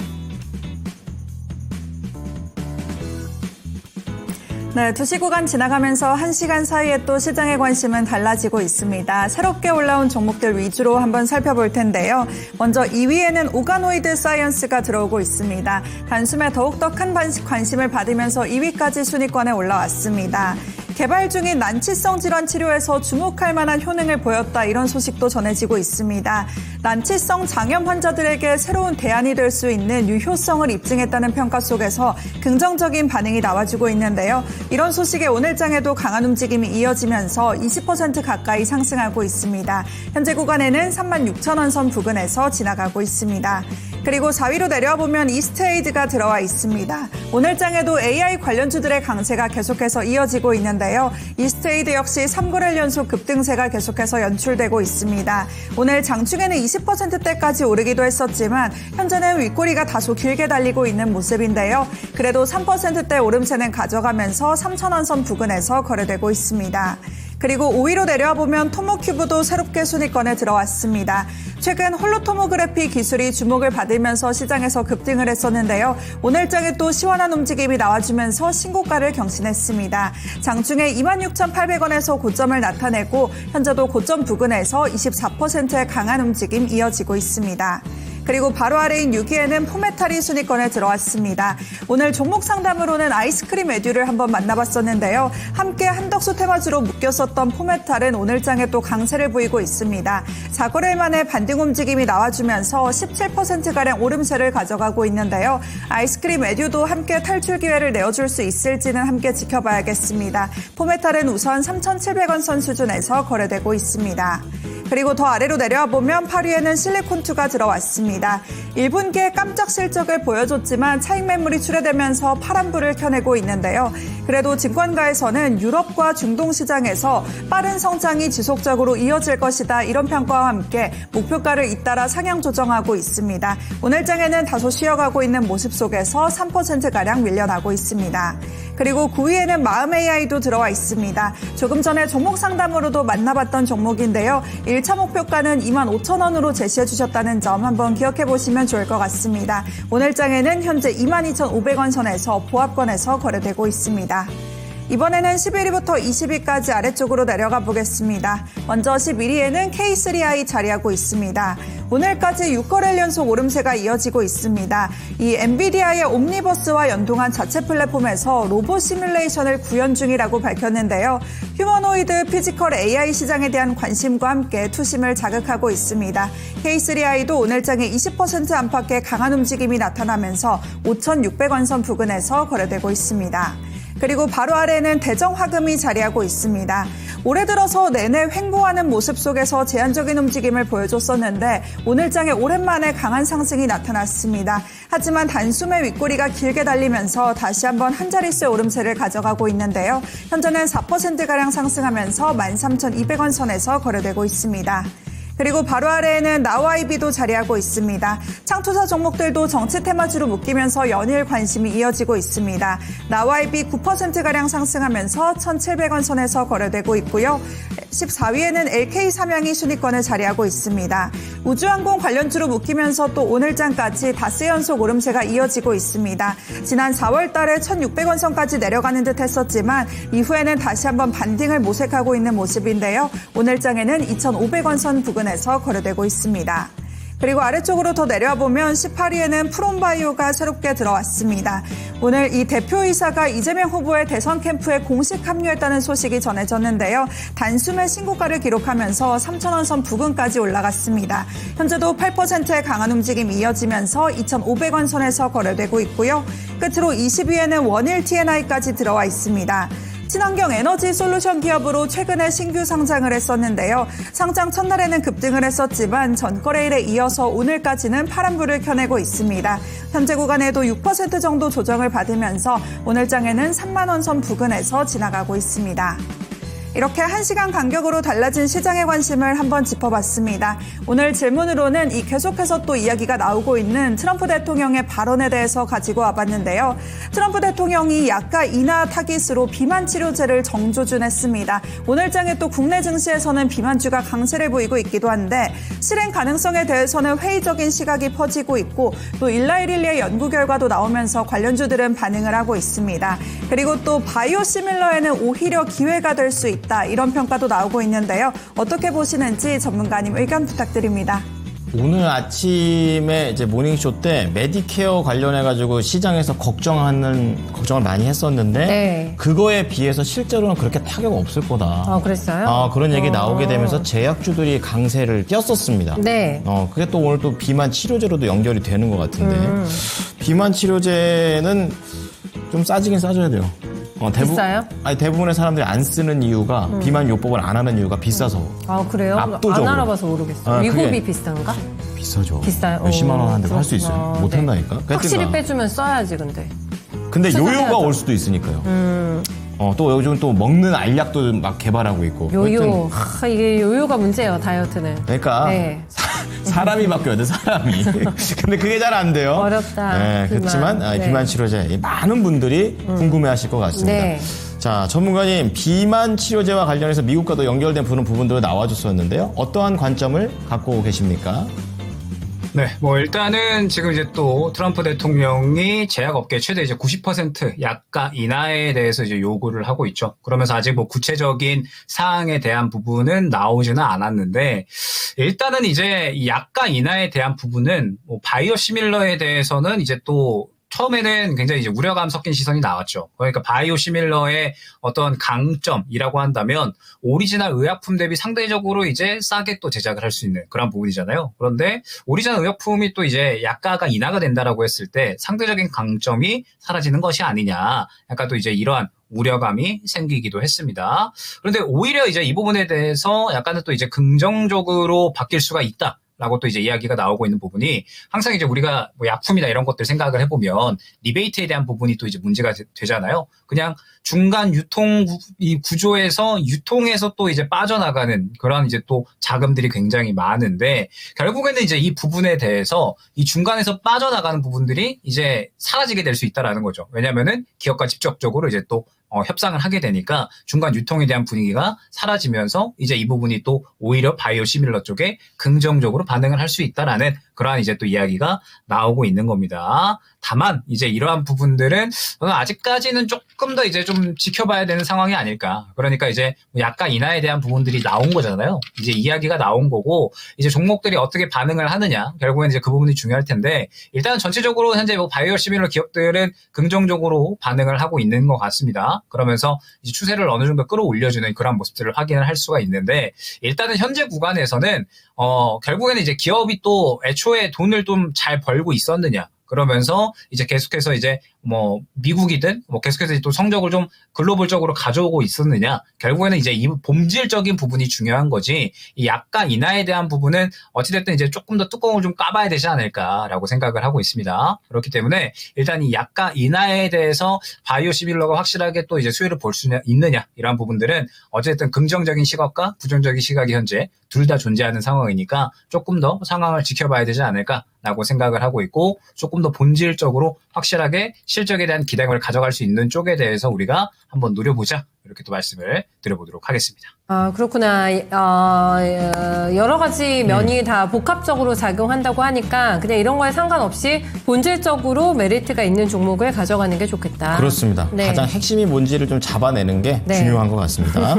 네, 2시 구간 지나가면서 1시간 사이에 또 시장의 관심은 달라지고 있습니다. 새롭게 올라온 종목들 위주로 한번 살펴볼 텐데요. 먼저 2위에는 오가노이드 사이언스가 들어오고 있습니다. 단숨에 더욱더 큰 관심을 받으면서 2위까지 순위권에 올라왔습니다. 개발 중인 난치성 질환 치료에서 주목할 만한 효능을 보였다, 이런 소식도 전해지고 있습니다. 난치성 장염 환자들에게 새로운 대안이 될 수 있는 유효성을 입증했다는 평가 속에서 긍정적인 반응이 나와주고 있는데요. 이런 소식에 오늘장에도 강한 움직임이 이어지면서 20% 가까이 상승하고 있습니다. 현재 구간에는 36,000원 선 부근에서 지나가고 있습니다. 그리고 4위로 내려와 보면 이스트에이드가 들어와 있습니다. 오늘장에도 AI 관련주들의 강세가 계속해서 이어지고 있는데요. 이스트에이드 역시 3거래일 연속 급등세가 계속해서 연출되고 있습니다. 오늘 장중에는 20%대까지 오르기도 했었지만 현재는 윗꼬리가 다소 길게 달리고 있는 모습인데요. 그래도 3%대 오름세는 가져가면서 3,000원 선 부근에서 거래되고 있습니다. 그리고 5위로 내려와 보면 토모큐브도 새롭게 순위권에 들어왔습니다. 최근 홀로토모그래피 기술이 주목을 받으면서 시장에서 급등을 했었는데요. 오늘장에 또 시원한 움직임이 나와주면서 신고가를 경신했습니다. 장중에 26,800원에서 고점을 나타내고 현재도 고점 부근에서 24%의 강한 움직임 이어지고 있습니다. 그리고 바로 아래인 6위에는 포메탈이 순위권에 들어왔습니다. 오늘 종목 상담으로는 아이스크림 에듀를 한번 만나봤었는데요. 함께 한덕수 테마주로 묶였었던 포메탈은 오늘장에 또 강세를 보이고 있습니다. 4거래일 만에 반등 움직임이 나와주면서 17%가량 오름세를 가져가고 있는데요. 아이스크림 에듀도 함께 탈출 기회를 내어줄 수 있을지는 함께 지켜봐야겠습니다. 포메탈은 우선 3,700원 선 수준에서 거래되고 있습니다. 그리고 더 아래로 내려와 보면 8위에는 실리콘2가 들어왔습니다. 1분기에 깜짝 실적을 보여줬지만 차익 매물이 출회되면서 파란불을 켜내고 있는데요. 그래도 증권가에서는 유럽과 중동 시장에서 빠른 성장이 지속적으로 이어질 것이다, 이런 평가와 함께 목표가를 잇따라 상향 조정하고 있습니다. 오늘장에는 다소 쉬어가고 있는 모습 속에서 3%가량 밀려나고 있습니다. 그리고 9위에는 마음AI도 들어와 있습니다. 조금 전에 종목 상담으로도 만나봤던 종목인데요. 1차 목표가는 25,000원으로 제시해 주셨다는 점 한번 기억해 보시면 좋을 것 같습니다. 오늘장에는 현재 22,500원 선에서 보합권에서 거래되고 있습니다. 이번에는 11위부터 20위까지 아래쪽으로 내려가 보겠습니다. 먼저 11위에는 K3i 자리하고 있습니다. 오늘까지 6거래일 연속 오름세가 이어지고 있습니다. 이 엔비디아의 옴니버스와 연동한 자체 플랫폼에서 로봇 시뮬레이션을 구현 중이라고 밝혔는데요. 휴머노이드 피지컬 AI 시장에 대한 관심과 함께 투심을 자극하고 있습니다. K3i도 오늘장에 20% 안팎의 강한 움직임이 나타나면서 5,600원 선 부근에서 거래되고 있습니다. 그리고 바로 아래에는 대정화금이 자리하고 있습니다. 올해 들어서 내내 횡보하는 모습 속에서 제한적인 움직임을 보여줬었는데 오늘장에 오랜만에 강한 상승이 나타났습니다. 하지만 단숨에 윗꼬리가 길게 달리면서 다시 한번 한 자릿수 오름세를 가져가고 있는데요. 현재는 4%가량 상승하면서 13,200원 선에서 거래되고 있습니다. 그리고 바로 아래에는 나우아이비도 자리하고 있습니다. 창투사 종목들도 정치 테마주로 묶이면서 연일 관심이 이어지고 있습니다. 나우아이비 9%가량 상승하면서 1,700원 선에서 거래되고 있고요. 14위에는 LK삼양이 순위권을 자리하고 있습니다. 우주항공 관련주로 묶이면서 또 오늘장까지 닷새 연속 오름세가 이어지고 있습니다. 지난 4월 달에 1,600원 선까지 내려가는 듯 했었지만 이후에는 다시 한번 반등을 모색하고 있는 모습인데요. 오늘장에는 2,500원 선 부근에서 거래되고 있습니다. 그리고 아래쪽으로 더 내려와 보면 18위에는 프롬바이오가 새롭게 들어왔습니다. 오늘 이 대표이사가 이재명 후보의 대선 캠프에 공식 합류했다는 소식이 전해졌는데요. 단숨에 신고가를 기록하면서 3,000원 선 부근까지 올라갔습니다. 현재도 8%의 강한 움직임이 이어지면서 2,500원 선에서 거래되고 있고요. 끝으로 20위에는 원일 TNI까지 들어와 있습니다. 친환경 에너지 솔루션 기업으로 최근에 신규 상장을 했었는데요. 상장 첫날에는 급등을 했었지만 전거래일에 이어서 오늘까지는 파란불을 켜내고 있습니다. 현재 구간에도 6% 정도 조정을 받으면서 오늘장에는 3만 원 선 부근에서 지나가고 있습니다. 이렇게 1시간 간격으로 달라진 시장의 관심을 한번 짚어봤습니다. 오늘 질문으로는 이 계속해서 또 이야기가 나오고 있는 트럼프 대통령의 발언에 대해서 가지고 와봤는데요. 트럼프 대통령이 약가 인하 타깃으로 비만 치료제를 정조준했습니다. 오늘장에 또 국내 증시에서는 비만주가 강세를 보이고 있기도 한데 실행 가능성에 대해서는 회의적인 시각이 퍼지고 있고 또 일라이릴리의 연구 결과도 나오면서 관련주들은 반응을 하고 있습니다. 그리고 또 바이오시밀러에는 오히려 기회가 될 수 있다. 이런 평가도 나오고 있는데요. 어떻게 보시는지 전문가님 의견 부탁드립니다. 오늘 아침에 이제 모닝쇼 때 메디케어 관련해가지고 시장에서 걱정을 많이 했었는데 네. 그거에 비해서 실제로는 그렇게 타격 없을 거다. 그랬어요? 그런 얘기 나오게 되면서 제약주들이 강세를 띄었었습니다. 네. 그게 또 오늘 또 비만 치료제로도 연결이 되는 것 같은데 비만 치료제는 좀 싸지긴 싸져야 돼요. 비싸요? 아니 대부분의 사람들이 안 쓰는 이유가 비만 요법을 안 하는 이유가 비싸서. 그래요? 압도적으로. 안 알아봐서 모르겠어요. 미국이 비싼가? 비싸죠. 비싸요? 몇십만 원 하는데도 할 수 있어요. 못 한다니까. 확실히 빼주면 써야지 근데. 근데 요요가 추천해야죠. 올 수도 있으니까요. 또 요즘 또 먹는 알약도 막 개발하고 있고. 요요. 이게 요요가 문제예요, 다이어트는. 그러니까 네. 사람이 바뀌어야 돼, 사람이. 근데 그게 잘 안 돼요. 어렵다. 네, 그렇지만 비만 치료제 많은 분들이 궁금해하실 것 같습니다. 네. 자, 전문가님, 비만 치료제와 관련해서 미국과도 연결된 부분들을 나와줬었는데요. 어떠한 관점을 갖고 계십니까? 네, 일단은 지금 이제 또 트럼프 대통령이 제약업계 최대 이제 90% 약가 인하에 대해서 이제 요구를 하고 있죠. 그러면서 아직 구체적인 사항에 대한 부분은 나오지는 않았는데, 일단은 이제 이 약가 인하에 대한 부분은 바이오시밀러에 대해서는 이제 또 처음에는 굉장히 이제 우려감 섞인 시선이 나왔죠. 그러니까 바이오시밀러의 어떤 강점이라고 한다면 오리지널 의약품 대비 상대적으로 이제 싸게 또 제작을 할 수 있는 그런 부분이잖아요. 그런데 오리지널 의약품이 또 이제 약가가 인하가 된다라고 했을 때 상대적인 강점이 사라지는 것이 아니냐. 약간 또 이제 이러한 우려감이 생기기도 했습니다. 그런데 오히려 이제 이 부분에 대해서 약간은 또 이제 긍정적으로 바뀔 수가 있다. 라고 또 이제 이야기가 나오고 있는 부분이 항상 이제 우리가 약품이나 이런 것들 생각을 해보면 리베이트에 대한 부분이 또 이제 문제가 되잖아요. 그냥 중간 유통 이 구조에서 유통에서 또 이제 빠져나가는 그런 이제 또 자금들이 굉장히 많은데 결국에는 이제 이 부분에 대해서 이 중간에서 빠져나가는 부분들이 이제 사라지게 될 수 있다라는 거죠. 왜냐면은 기업과 직접적으로 이제 또 협상을 하게 되니까 중간 유통에 대한 분위기가 사라지면서 이제 이 부분이 또 오히려 바이오시밀러 쪽에 긍정적으로 반응을 할 수 있다라는 그러한 이제 또 이야기가 나오고 있는 겁니다. 다만 이제 이러한 부분들은 저는 아직까지는 조금 더 이제 좀 지켜봐야 되는 상황이 아닐까. 그러니까 이제 약간 인하에 대한 부분들이 나온 거잖아요. 이제 이야기가 나온 거고 이제 종목들이 어떻게 반응을 하느냐. 결국엔 이제 그 부분이 중요할 텐데 일단 전체적으로 현재 뭐 바이오 시밀러 기업들은 긍정적으로 반응을 하고 있는 것 같습니다. 그러면서 이제 추세를 어느 정도 끌어올려주는 그런 모습들을 확인을 할 수가 있는데 일단은 현재 구간에서는 결국에는 이제 기업이 또 애초에 돈을 좀 잘 벌고 있었느냐. 그러면서 이제 계속해서 이제 뭐 미국이든 뭐 계속해서 또 성적을 좀 글로벌적으로 가져오고 있었느냐. 결국에는 이제 이 본질적인 부분이 중요한 거지. 이 약간 인하에 대한 부분은 어찌됐든 이제 조금 더 뚜껑을 좀 까봐야 되지 않을까라고 생각을 하고 있습니다. 그렇기 때문에 일단 이 약간 인하에 대해서 바이오 시밀러가 확실하게 또 이제 수혜를 볼 수 있느냐 이런 부분들은 어쨌든 긍정적인 시각과 부정적인 시각이 현재 둘 다 존재하는 상황이니까 조금 더 상황을 지켜봐야 되지 않을까라고 생각을 하고 있고 조금 더 본질적으로 확실하게 실적에 대한 기대감을 가져갈 수 있는 쪽에 대해서 우리가 한번 노려보자. 이렇게 또 말씀을 드려보도록 하겠습니다. 아, 그렇구나. 여러 가지 면이 다 복합적으로 작용한다고 하니까 그냥 이런 거에 상관없이 본질적으로 메리트가 있는 종목을 가져가는 게 좋겠다. 그렇습니다. 네. 가장 핵심이 뭔지를 좀 잡아내는 게 네. 중요한 것 같습니다.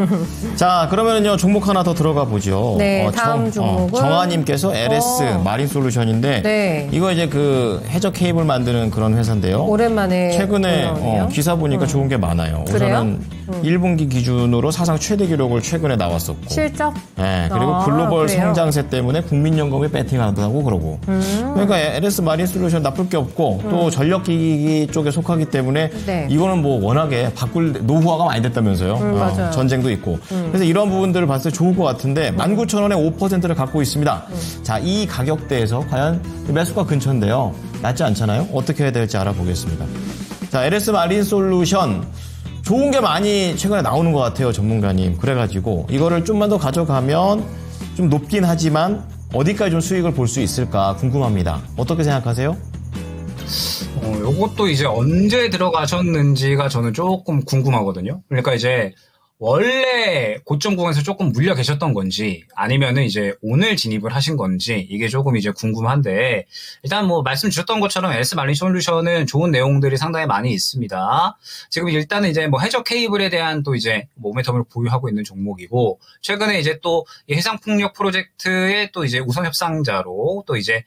자, 그러면은요, 종목 하나 더 들어가 보죠. 네, 다음 종목은 정아님께서 LS 마린 솔루션인데, 네. 이거 이제 그 해저 케이블 만드는 그런 회사인데요. 오랜만에 최근에 올라오네요. 기사 보니까 좋은 게 많아요. 그래요? 우선은 1분기 기준으로 사상 최대 기록을 최근에 나왔었고. 실적? 네, 그리고 글로벌 그래요? 성장세 때문에 국민연금에 배팅하다고 그러고. 그러니까 LS 마린 솔루션 나쁠 게 없고 또 전력기기 쪽에 속하기 때문에 네. 이거는 뭐 워낙에 바꿀 노후화가 많이 됐다면서요. 맞아요. 전쟁도 있고. 그래서 이런 부분들을 봤을 때 좋을 것 같은데 19,000원에 5%를 갖고 있습니다. 자, 이 가격대에서 과연 매수가 근처인데요. 낮지 않잖아요. 어떻게 해야 될지 알아보겠습니다. 자, LS 마린 솔루션 좋은 게 많이 최근에 나오는 것 같아요, 전문가님. 그래가지고 이거를 좀만 더 가져가면 좀 높긴 하지만 어디까지 좀 수익을 볼 수 있을까 궁금합니다. 어떻게 생각하세요? 요것도 이제 언제 들어가셨는지가 저는 조금 궁금하거든요. 그러니까 이제 원래 고점 구간에서 조금 물려 계셨던 건지 아니면은 이제 오늘 진입을 하신 건지 이게 조금 이제 궁금한데 일단 뭐 말씀 주셨던 것처럼 LS 마린 솔루션은 좋은 내용들이 상당히 많이 있습니다. 지금 일단은 이제 뭐 해저 케이블에 대한 또 이제 모멘텀을 보유하고 있는 종목이고 최근에 이제 또 이 해상 풍력 프로젝트의 또 이제 우선 협상자로 또 이제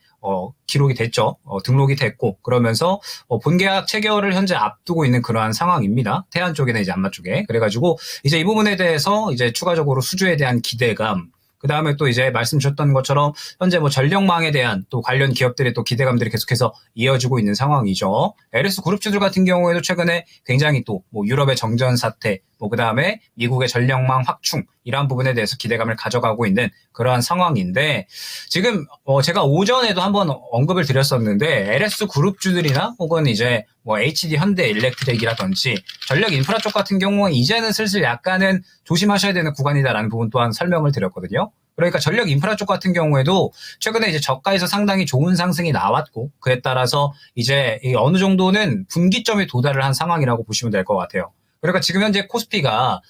기록이 됐죠. 등록이 됐고 그러면서 본계약 체결을 현재 앞두고 있는 그러한 상황입니다. 태안 쪽이나 이제 안마 쪽에. 그래가지고 이제 이 부분에 대해서 이제 추가적으로 수주에 대한 기대감 그 다음에 또 이제 말씀 주셨던 것처럼 현재 뭐 전력망에 대한 또 관련 기업들의 또 기대감들이 계속해서 이어지고 있는 상황이죠. LS 그룹주들 같은 경우에도 최근에 굉장히 또 뭐 유럽의 정전 사태, 뭐 그 다음에 미국의 전력망 확충 이러한 부분에 대해서 기대감을 가져가고 있는 그러한 상황인데 지금 제가 오전에도 한번 언급을 드렸었는데 LS 그룹주들이나 혹은 이제 뭐 HD 현대 일렉트릭이라든지 전력 인프라 쪽 같은 경우는 이제는 슬슬 약간은 조심하셔야 되는 구간이다라는 부분 또한 설명을 드렸거든요. 그러니까 전력 인프라 쪽 같은 경우에도 최근에 이제 저가에서 상당히 좋은 상승이 나왔고 그에 따라서 이제 어느 정도는 분기점에 도달을 한 상황이라고 보시면 될 것 같아요. 그러니까 지금 현재 코스피가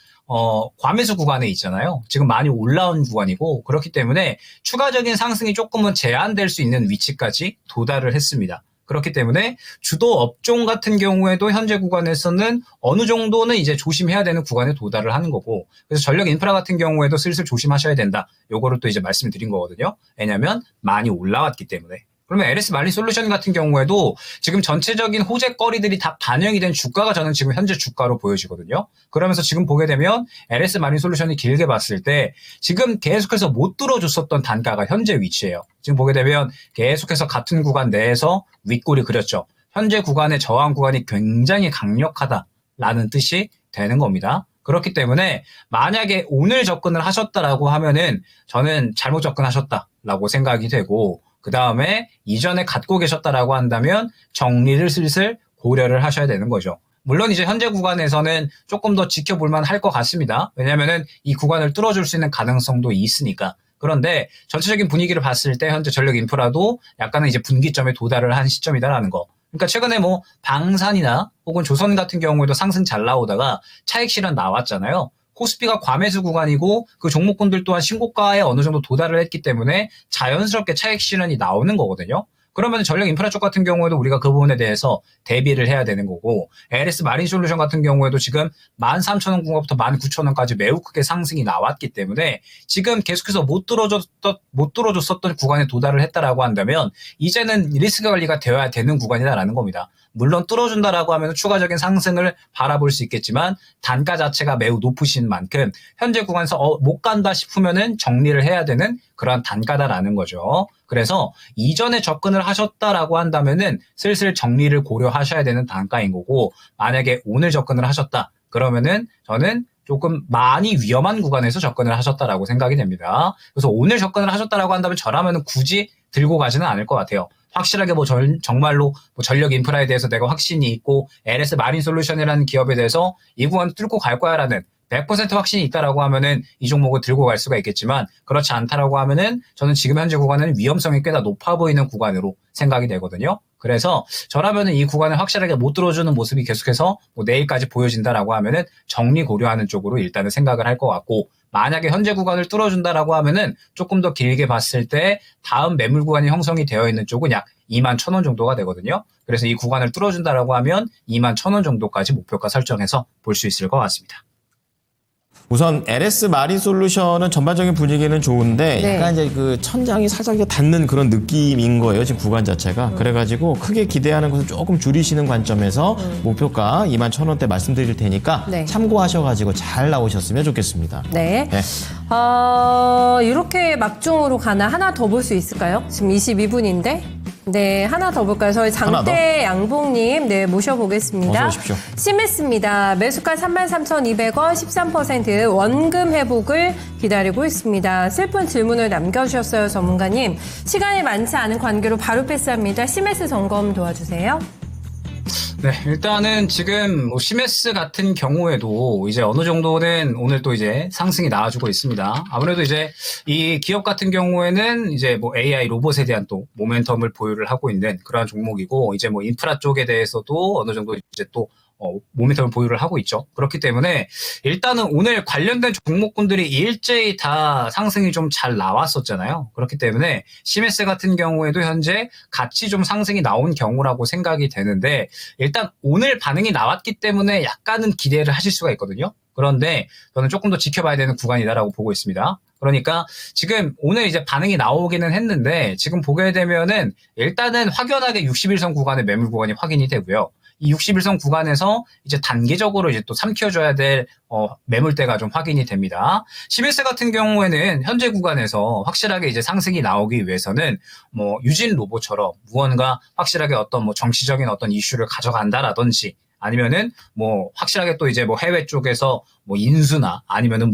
과매수 구간에 있잖아요. 지금 많이 올라온 구간이고 그렇기 때문에 추가적인 상승이 조금은 제한될 수 있는 위치까지 도달을 했습니다. 그렇기 때문에 주도 업종 같은 경우에도 현재 구간에서는 어느 정도는 이제 조심해야 되는 구간에 도달을 하는 거고 그래서 전력 인프라 같은 경우에도 슬슬 조심하셔야 된다. 요거를 또 이제 말씀을 드린 거거든요. 왜냐하면 많이 올라왔기 때문에. 그러면 LS 마린 솔루션 같은 경우에도 지금 전체적인 호재거리들이 다 반영이 된 주가가 저는 지금 현재 주가로 보여지거든요. 그러면서 지금 보게 되면 LS 마린 솔루션이 길게 봤을 때 지금 계속해서 못 뚫어줬었던 단가가 현재 위치예요. 지금 보게 되면 계속해서 같은 구간 내에서 윗골이 그렸죠. 현재 구간의 저항 구간이 굉장히 강력하다라는 뜻이 되는 겁니다. 그렇기 때문에 만약에 오늘 접근을 하셨다라고 하면은 저는 잘못 접근하셨다라고 생각이 되고 그 다음에 이전에 갖고 계셨다라고 한다면 정리를 슬슬 고려를 하셔야 되는 거죠. 물론 이제 현재 구간에서는 조금 더 지켜볼만 할 것 같습니다. 왜냐면은 이 구간을 뚫어줄 수 있는 가능성도 있으니까. 그런데 전체적인 분위기를 봤을 때 현재 전력 인프라도 약간은 이제 분기점에 도달을 한 시점이다라는 거. 그러니까 최근에 뭐 방산이나 혹은 조선 같은 경우에도 상승 잘 나오다가 차익 실현 나왔잖아요. 코스피가 과매수 구간이고 그 종목군들 또한 신고가에 어느 정도 도달을 했기 때문에 자연스럽게 차익 실현이 나오는 거거든요. 그러면 전력 인프라 쪽 같은 경우에도 우리가 그 부분에 대해서 대비를 해야 되는 거고, LS 마린 솔루션 같은 경우에도 지금 13,000원 구간부터 19,000원까지 매우 크게 상승이 나왔기 때문에 지금 계속해서 못 뚫어줬었던 구간에 도달을 했다라고 한다면 이제는 리스크 관리가 되어야 되는 구간이다라는 겁니다. 물론 뚫어준다라고 하면 추가적인 상승을 바라볼 수 있겠지만 단가 자체가 매우 높으신 만큼 현재 구간에서 못 간다 싶으면은 정리를 해야 되는 그러한 단가다라는 거죠. 그래서 이전에 접근을 하셨다라고 한다면은 슬슬 정리를 고려하셔야 되는 단가인 거고, 만약에 오늘 접근을 하셨다 그러면은 저는 조금 많이 위험한 구간에서 접근을 하셨다라고 생각이 됩니다. 그래서 오늘 접근을 하셨다라고 한다면 저라면은 굳이 들고 가지는 않을 것 같아요. 확실하게 정말로 전력 인프라에 대해서 내가 확신이 있고 LS 마린 솔루션이라는 기업에 대해서 이 구간 뚫고 갈 거야라는 100% 확신이 있다라고 하면은 이 종목을 들고 갈 수가 있겠지만, 그렇지 않다라고 하면은 저는 지금 현재 구간은 위험성이 꽤나 높아 보이는 구간으로 생각이 되거든요. 그래서 저라면은 이 구간을 확실하게 못 들어주는 모습이 계속해서 내일까지 보여진다라고 하면은 정리 고려하는 쪽으로 일단은 생각을 할 것 같고, 만약에 현재 구간을 뚫어준다라고 하면은 조금 더 길게 봤을 때 다음 매물 구간이 형성이 되어 있는 쪽은 약 21,000원 정도가 되거든요. 그래서 이 구간을 뚫어준다라고 하면 21,000원 정도까지 목표가 설정해서 볼 수 있을 것 같습니다. 우선 LS 마린 솔루션은 전반적인 분위기는 좋은데 네. 약간 이제 그 천장이 살짝 닿는 그런 느낌인 거예요, 지금 구간 자체가. 그래가지고 크게 기대하는 것을 조금 줄이시는 관점에서 목표가 21,000원대 말씀드릴 테니까 네. 참고하셔가지고 잘 나오셨으면 좋겠습니다. 네. 네. 이렇게 막중으로 가나 하나 더 볼 수 있을까요? 지금 22분인데. 네, 하나 더 볼까요? 저희 하나 장대 양봉님, 네, 모셔보겠습니다. 어서 오십시오. 시메스입니다. 매수가 33,200원, 13% 원금 회복을 기다리고 있습니다. 슬픈 질문을 남겨주셨어요, 전문가님. 시간이 많지 않은 관계로 바로 패스합니다. 시메스 점검 도와주세요. 네, 일단은 지금 시메스 같은 경우에도 이제 어느 정도는 오늘 또 이제 상승이 나와주고 있습니다. 아무래도 이제 이 기업 같은 경우에는 이제 AI 로봇에 대한 또 모멘텀을 보유를 하고 있는 그러한 종목이고, 이제 인프라 쪽에 대해서도 어느 정도 이제 또 모멘텀을 보유를 하고 있죠. 그렇기 때문에 일단은 오늘 관련된 종목군들이 일제히 다 상승이 좀 잘 나왔었잖아요. 그렇기 때문에 시메스 같은 경우에도 현재 같이 좀 상승이 나온 경우라고 생각이 되는데, 일단 오늘 반응이 나왔기 때문에 약간은 기대를 하실 수가 있거든요. 그런데 저는 조금 더 지켜봐야 되는 구간이다라고 보고 있습니다. 그러니까 지금 오늘 이제 반응이 나오기는 했는데 지금 보게 되면은 일단은 확연하게 61선 구간의 매물 구간이 확인이 되고요. 이 61선 구간에서 이제 단계적으로 이제 또 삼켜줘야 될 매물대가 좀 확인이 됩니다. 시메스 같은 경우에는 현재 구간에서 확실하게 이제 상승이 나오기 위해서는 유진 로봇처럼 무언가 확실하게 어떤 정치적인 어떤 이슈를 가져간다라든지, 아니면은 확실하게 또 이제 해외 쪽에서 인수나 아니면은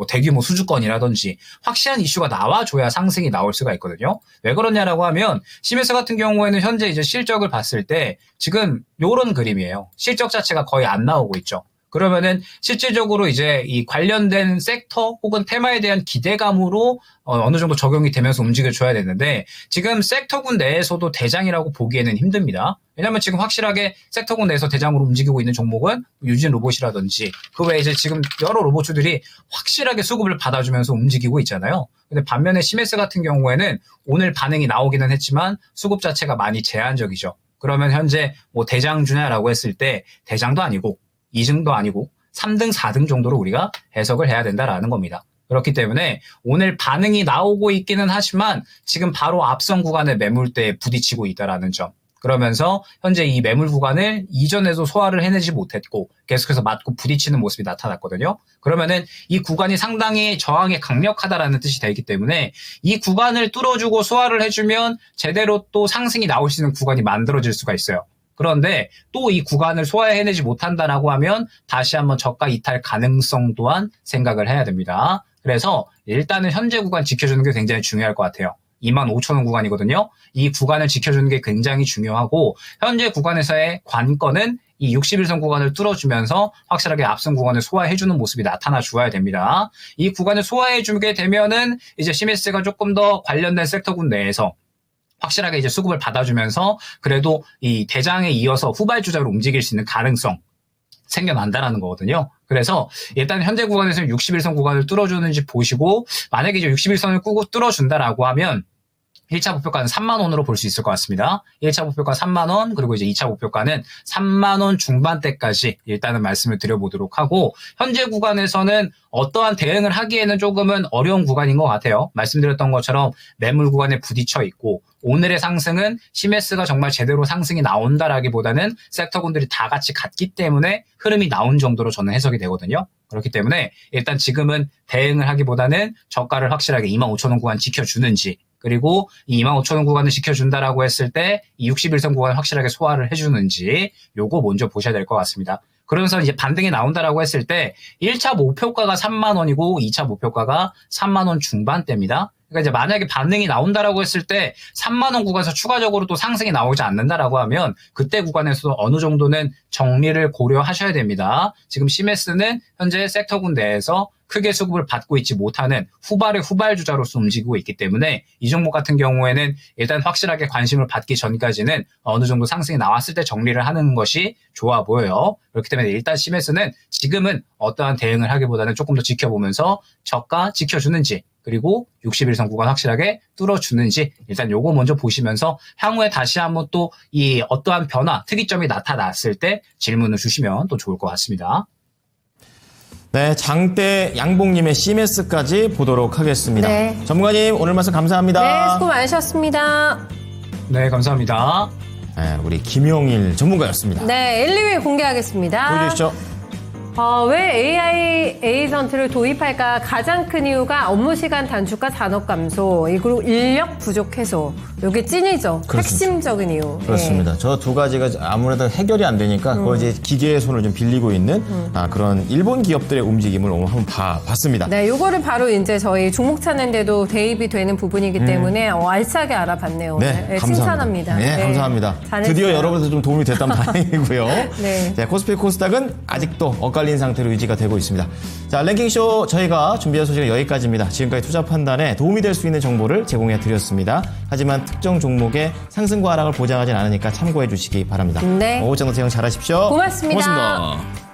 대규모 수주권이라든지 확실한 이슈가 나와줘야 상승이 나올 수가 있거든요. 왜 그러냐라고 하면 시메스 같은 경우에는 현재 이제 실적을 봤을 때 지금 요런 그림이에요. 실적 자체가 거의 안 나오고 있죠. 그러면은 실질적으로 이제 이 관련된 섹터 혹은 테마에 대한 기대감으로 어느 정도 적용이 되면서 움직여줘야 되는데, 지금 섹터군 내에서도 대장이라고 보기에는 힘듭니다. 왜냐하면 지금 확실하게 섹터군 내에서 대장으로 움직이고 있는 종목은 유진 로봇이라든지 그 외에 이제 지금 여러 로봇주들이 확실하게 수급을 받아주면서 움직이고 있잖아요. 근데 반면에 시메스 같은 경우에는 오늘 반응이 나오기는 했지만 수급 자체가 많이 제한적이죠. 그러면 현재 대장주냐라고 했을 때 대장도 아니고 2등도 아니고 3등, 4등 정도로 우리가 해석을 해야 된다라는 겁니다. 그렇기 때문에 오늘 반응이 나오고 있기는 하지만 지금 바로 앞선 구간의 매물대에 부딪히고 있다라는 점. 그러면서 현재 이 매물 구간을 이전에도 소화를 해내지 못했고 계속해서 맞고 부딪히는 모습이 나타났거든요. 그러면은 이 구간이 상당히 저항이 강력하다라는 뜻이 되기 때문에 이 구간을 뚫어주고 소화를 해주면 제대로 또 상승이 나올 수 있는 구간이 만들어질 수가 있어요. 그런데 또 이 구간을 소화해내지 못한다라고 하면 다시 한번 저가 이탈 가능성 또한 생각을 해야 됩니다. 그래서 일단은 현재 구간 지켜주는 게 굉장히 중요할 것 같아요. 25,000원 구간이거든요. 이 구간을 지켜주는 게 굉장히 중요하고, 현재 구간에서의 관건은 이 61선 구간을 뚫어주면서 확실하게 앞선 구간을 소화해주는 모습이 나타나 주어야 됩니다. 이 구간을 소화해주게 되면은 이제 시메스가 조금 더 관련된 섹터군 내에서 확실하게 이제 수급을 받아주면서 그래도 이 대장에 이어서 후발주자로 움직일 수 있는 가능성 생겨난다라는 거거든요. 그래서 일단 현재 구간에서 61선 구간을 뚫어주는지 보시고, 만약에 이제 61선을 꾸고 뚫어준다라고 하면 1차 목표가는 3만 원으로 볼 수 있을 것 같습니다. 1차 목표가 3만 원, 그리고 이제 2차 목표가는 3만 원 중반대까지 일단은 말씀을 드려보도록 하고, 현재 구간에서는 어떠한 대응을 하기에는 조금은 어려운 구간인 것 같아요. 말씀드렸던 것처럼 매물 구간에 부딪혀 있고, 오늘의 상승은 시메스가 정말 제대로 상승이 나온다라기보다는 섹터군들이 다 같이 같기 때문에 흐름이 나온 정도로 저는 해석이 되거든요. 그렇기 때문에 일단 지금은 대응을 하기보다는 저가를 확실하게 25,000원 구간 지켜주는지, 그리고 이 25,000원 구간을 지켜준다라고 했을 때 이 61선 구간을 확실하게 소화를 해주는지, 요거 먼저 보셔야 될 것 같습니다. 그러면서 이제 반등이 나온다라고 했을 때 1차 목표가가 3만 원이고 2차 목표가가 3만 원 중반대입니다. 그러니까 이제 만약에 반등이 나온다라고 했을 때 3만 원 구간에서 추가적으로 또 상승이 나오지 않는다라고 하면 그때 구간에서도 어느 정도는 정리를 고려하셔야 됩니다. 지금 시메스는 현재 섹터군 내에서 크게 수급을 받고 있지 못하는 후발의 후발주자로서 움직이고 있기 때문에 이 종목 같은 경우에는 일단 확실하게 관심을 받기 전까지는 어느 정도 상승이 나왔을 때 정리를 하는 것이 좋아 보여요. 그렇기 때문에 일단 시메스는 지금은 어떠한 대응을 하기보다는 조금 더 지켜보면서 저가 지켜주는지, 그리고 61선 구간 확실하게 뚫어주는지 일단 요거 먼저 보시면서 향후에 다시 한번 또 이 어떠한 변화, 특이점이 나타났을 때 질문을 주시면 또 좋을 것 같습니다. 네, 장대 양봉님의 시메스까지 보도록 하겠습니다. 네. 전문가님 오늘 말씀 감사합니다. 네, 수고 많으셨습니다. 네, 감사합니다. 네, 우리 김용일 전문가였습니다. 네, 1, 2위 공개하겠습니다. 보여주시죠. 왜 AI 에이전트를 도입할까? 가장 큰 이유가 업무 시간 단축과 잔업 감소, 그리고 인력 부족 해소. 이게 찐이죠. 그렇습니다. 핵심적인 이유. 그렇습니다. 저 두 가지가 아무래도 해결이 안 되니까 그걸 이제 기계의 손을 좀 빌리고 있는 그런 일본 기업들의 움직임을 오늘 한번 봤습니다. 네, 요거를 바로 이제 저희 종목 찾는데도 대입이 되는 부분이기 때문에 알차게 알아봤네요. 네, 오늘. 감사합니다. 칭찬합니다. 네, 감사합니다. 잘했어요. 드디어 여러분들 좀 도움이 됐다면 다행이고요. 네. 자, 코스피 코스닥은 아직도 엇갈린 상태로 유지가 되고 있습니다. 자, 랭킹쇼 저희가 준비한 소식은 여기까지입니다. 지금까지 투자 판단에 도움이 될 수 있는 정보를 제공해 드렸습니다. 하지만 특정 종목의 상승과 하락을 보장하진 않으니까 참고해 주시기 바랍니다. 네. 오후장도 대응 잘하십시오. 고맙습니다. 고맙습니다.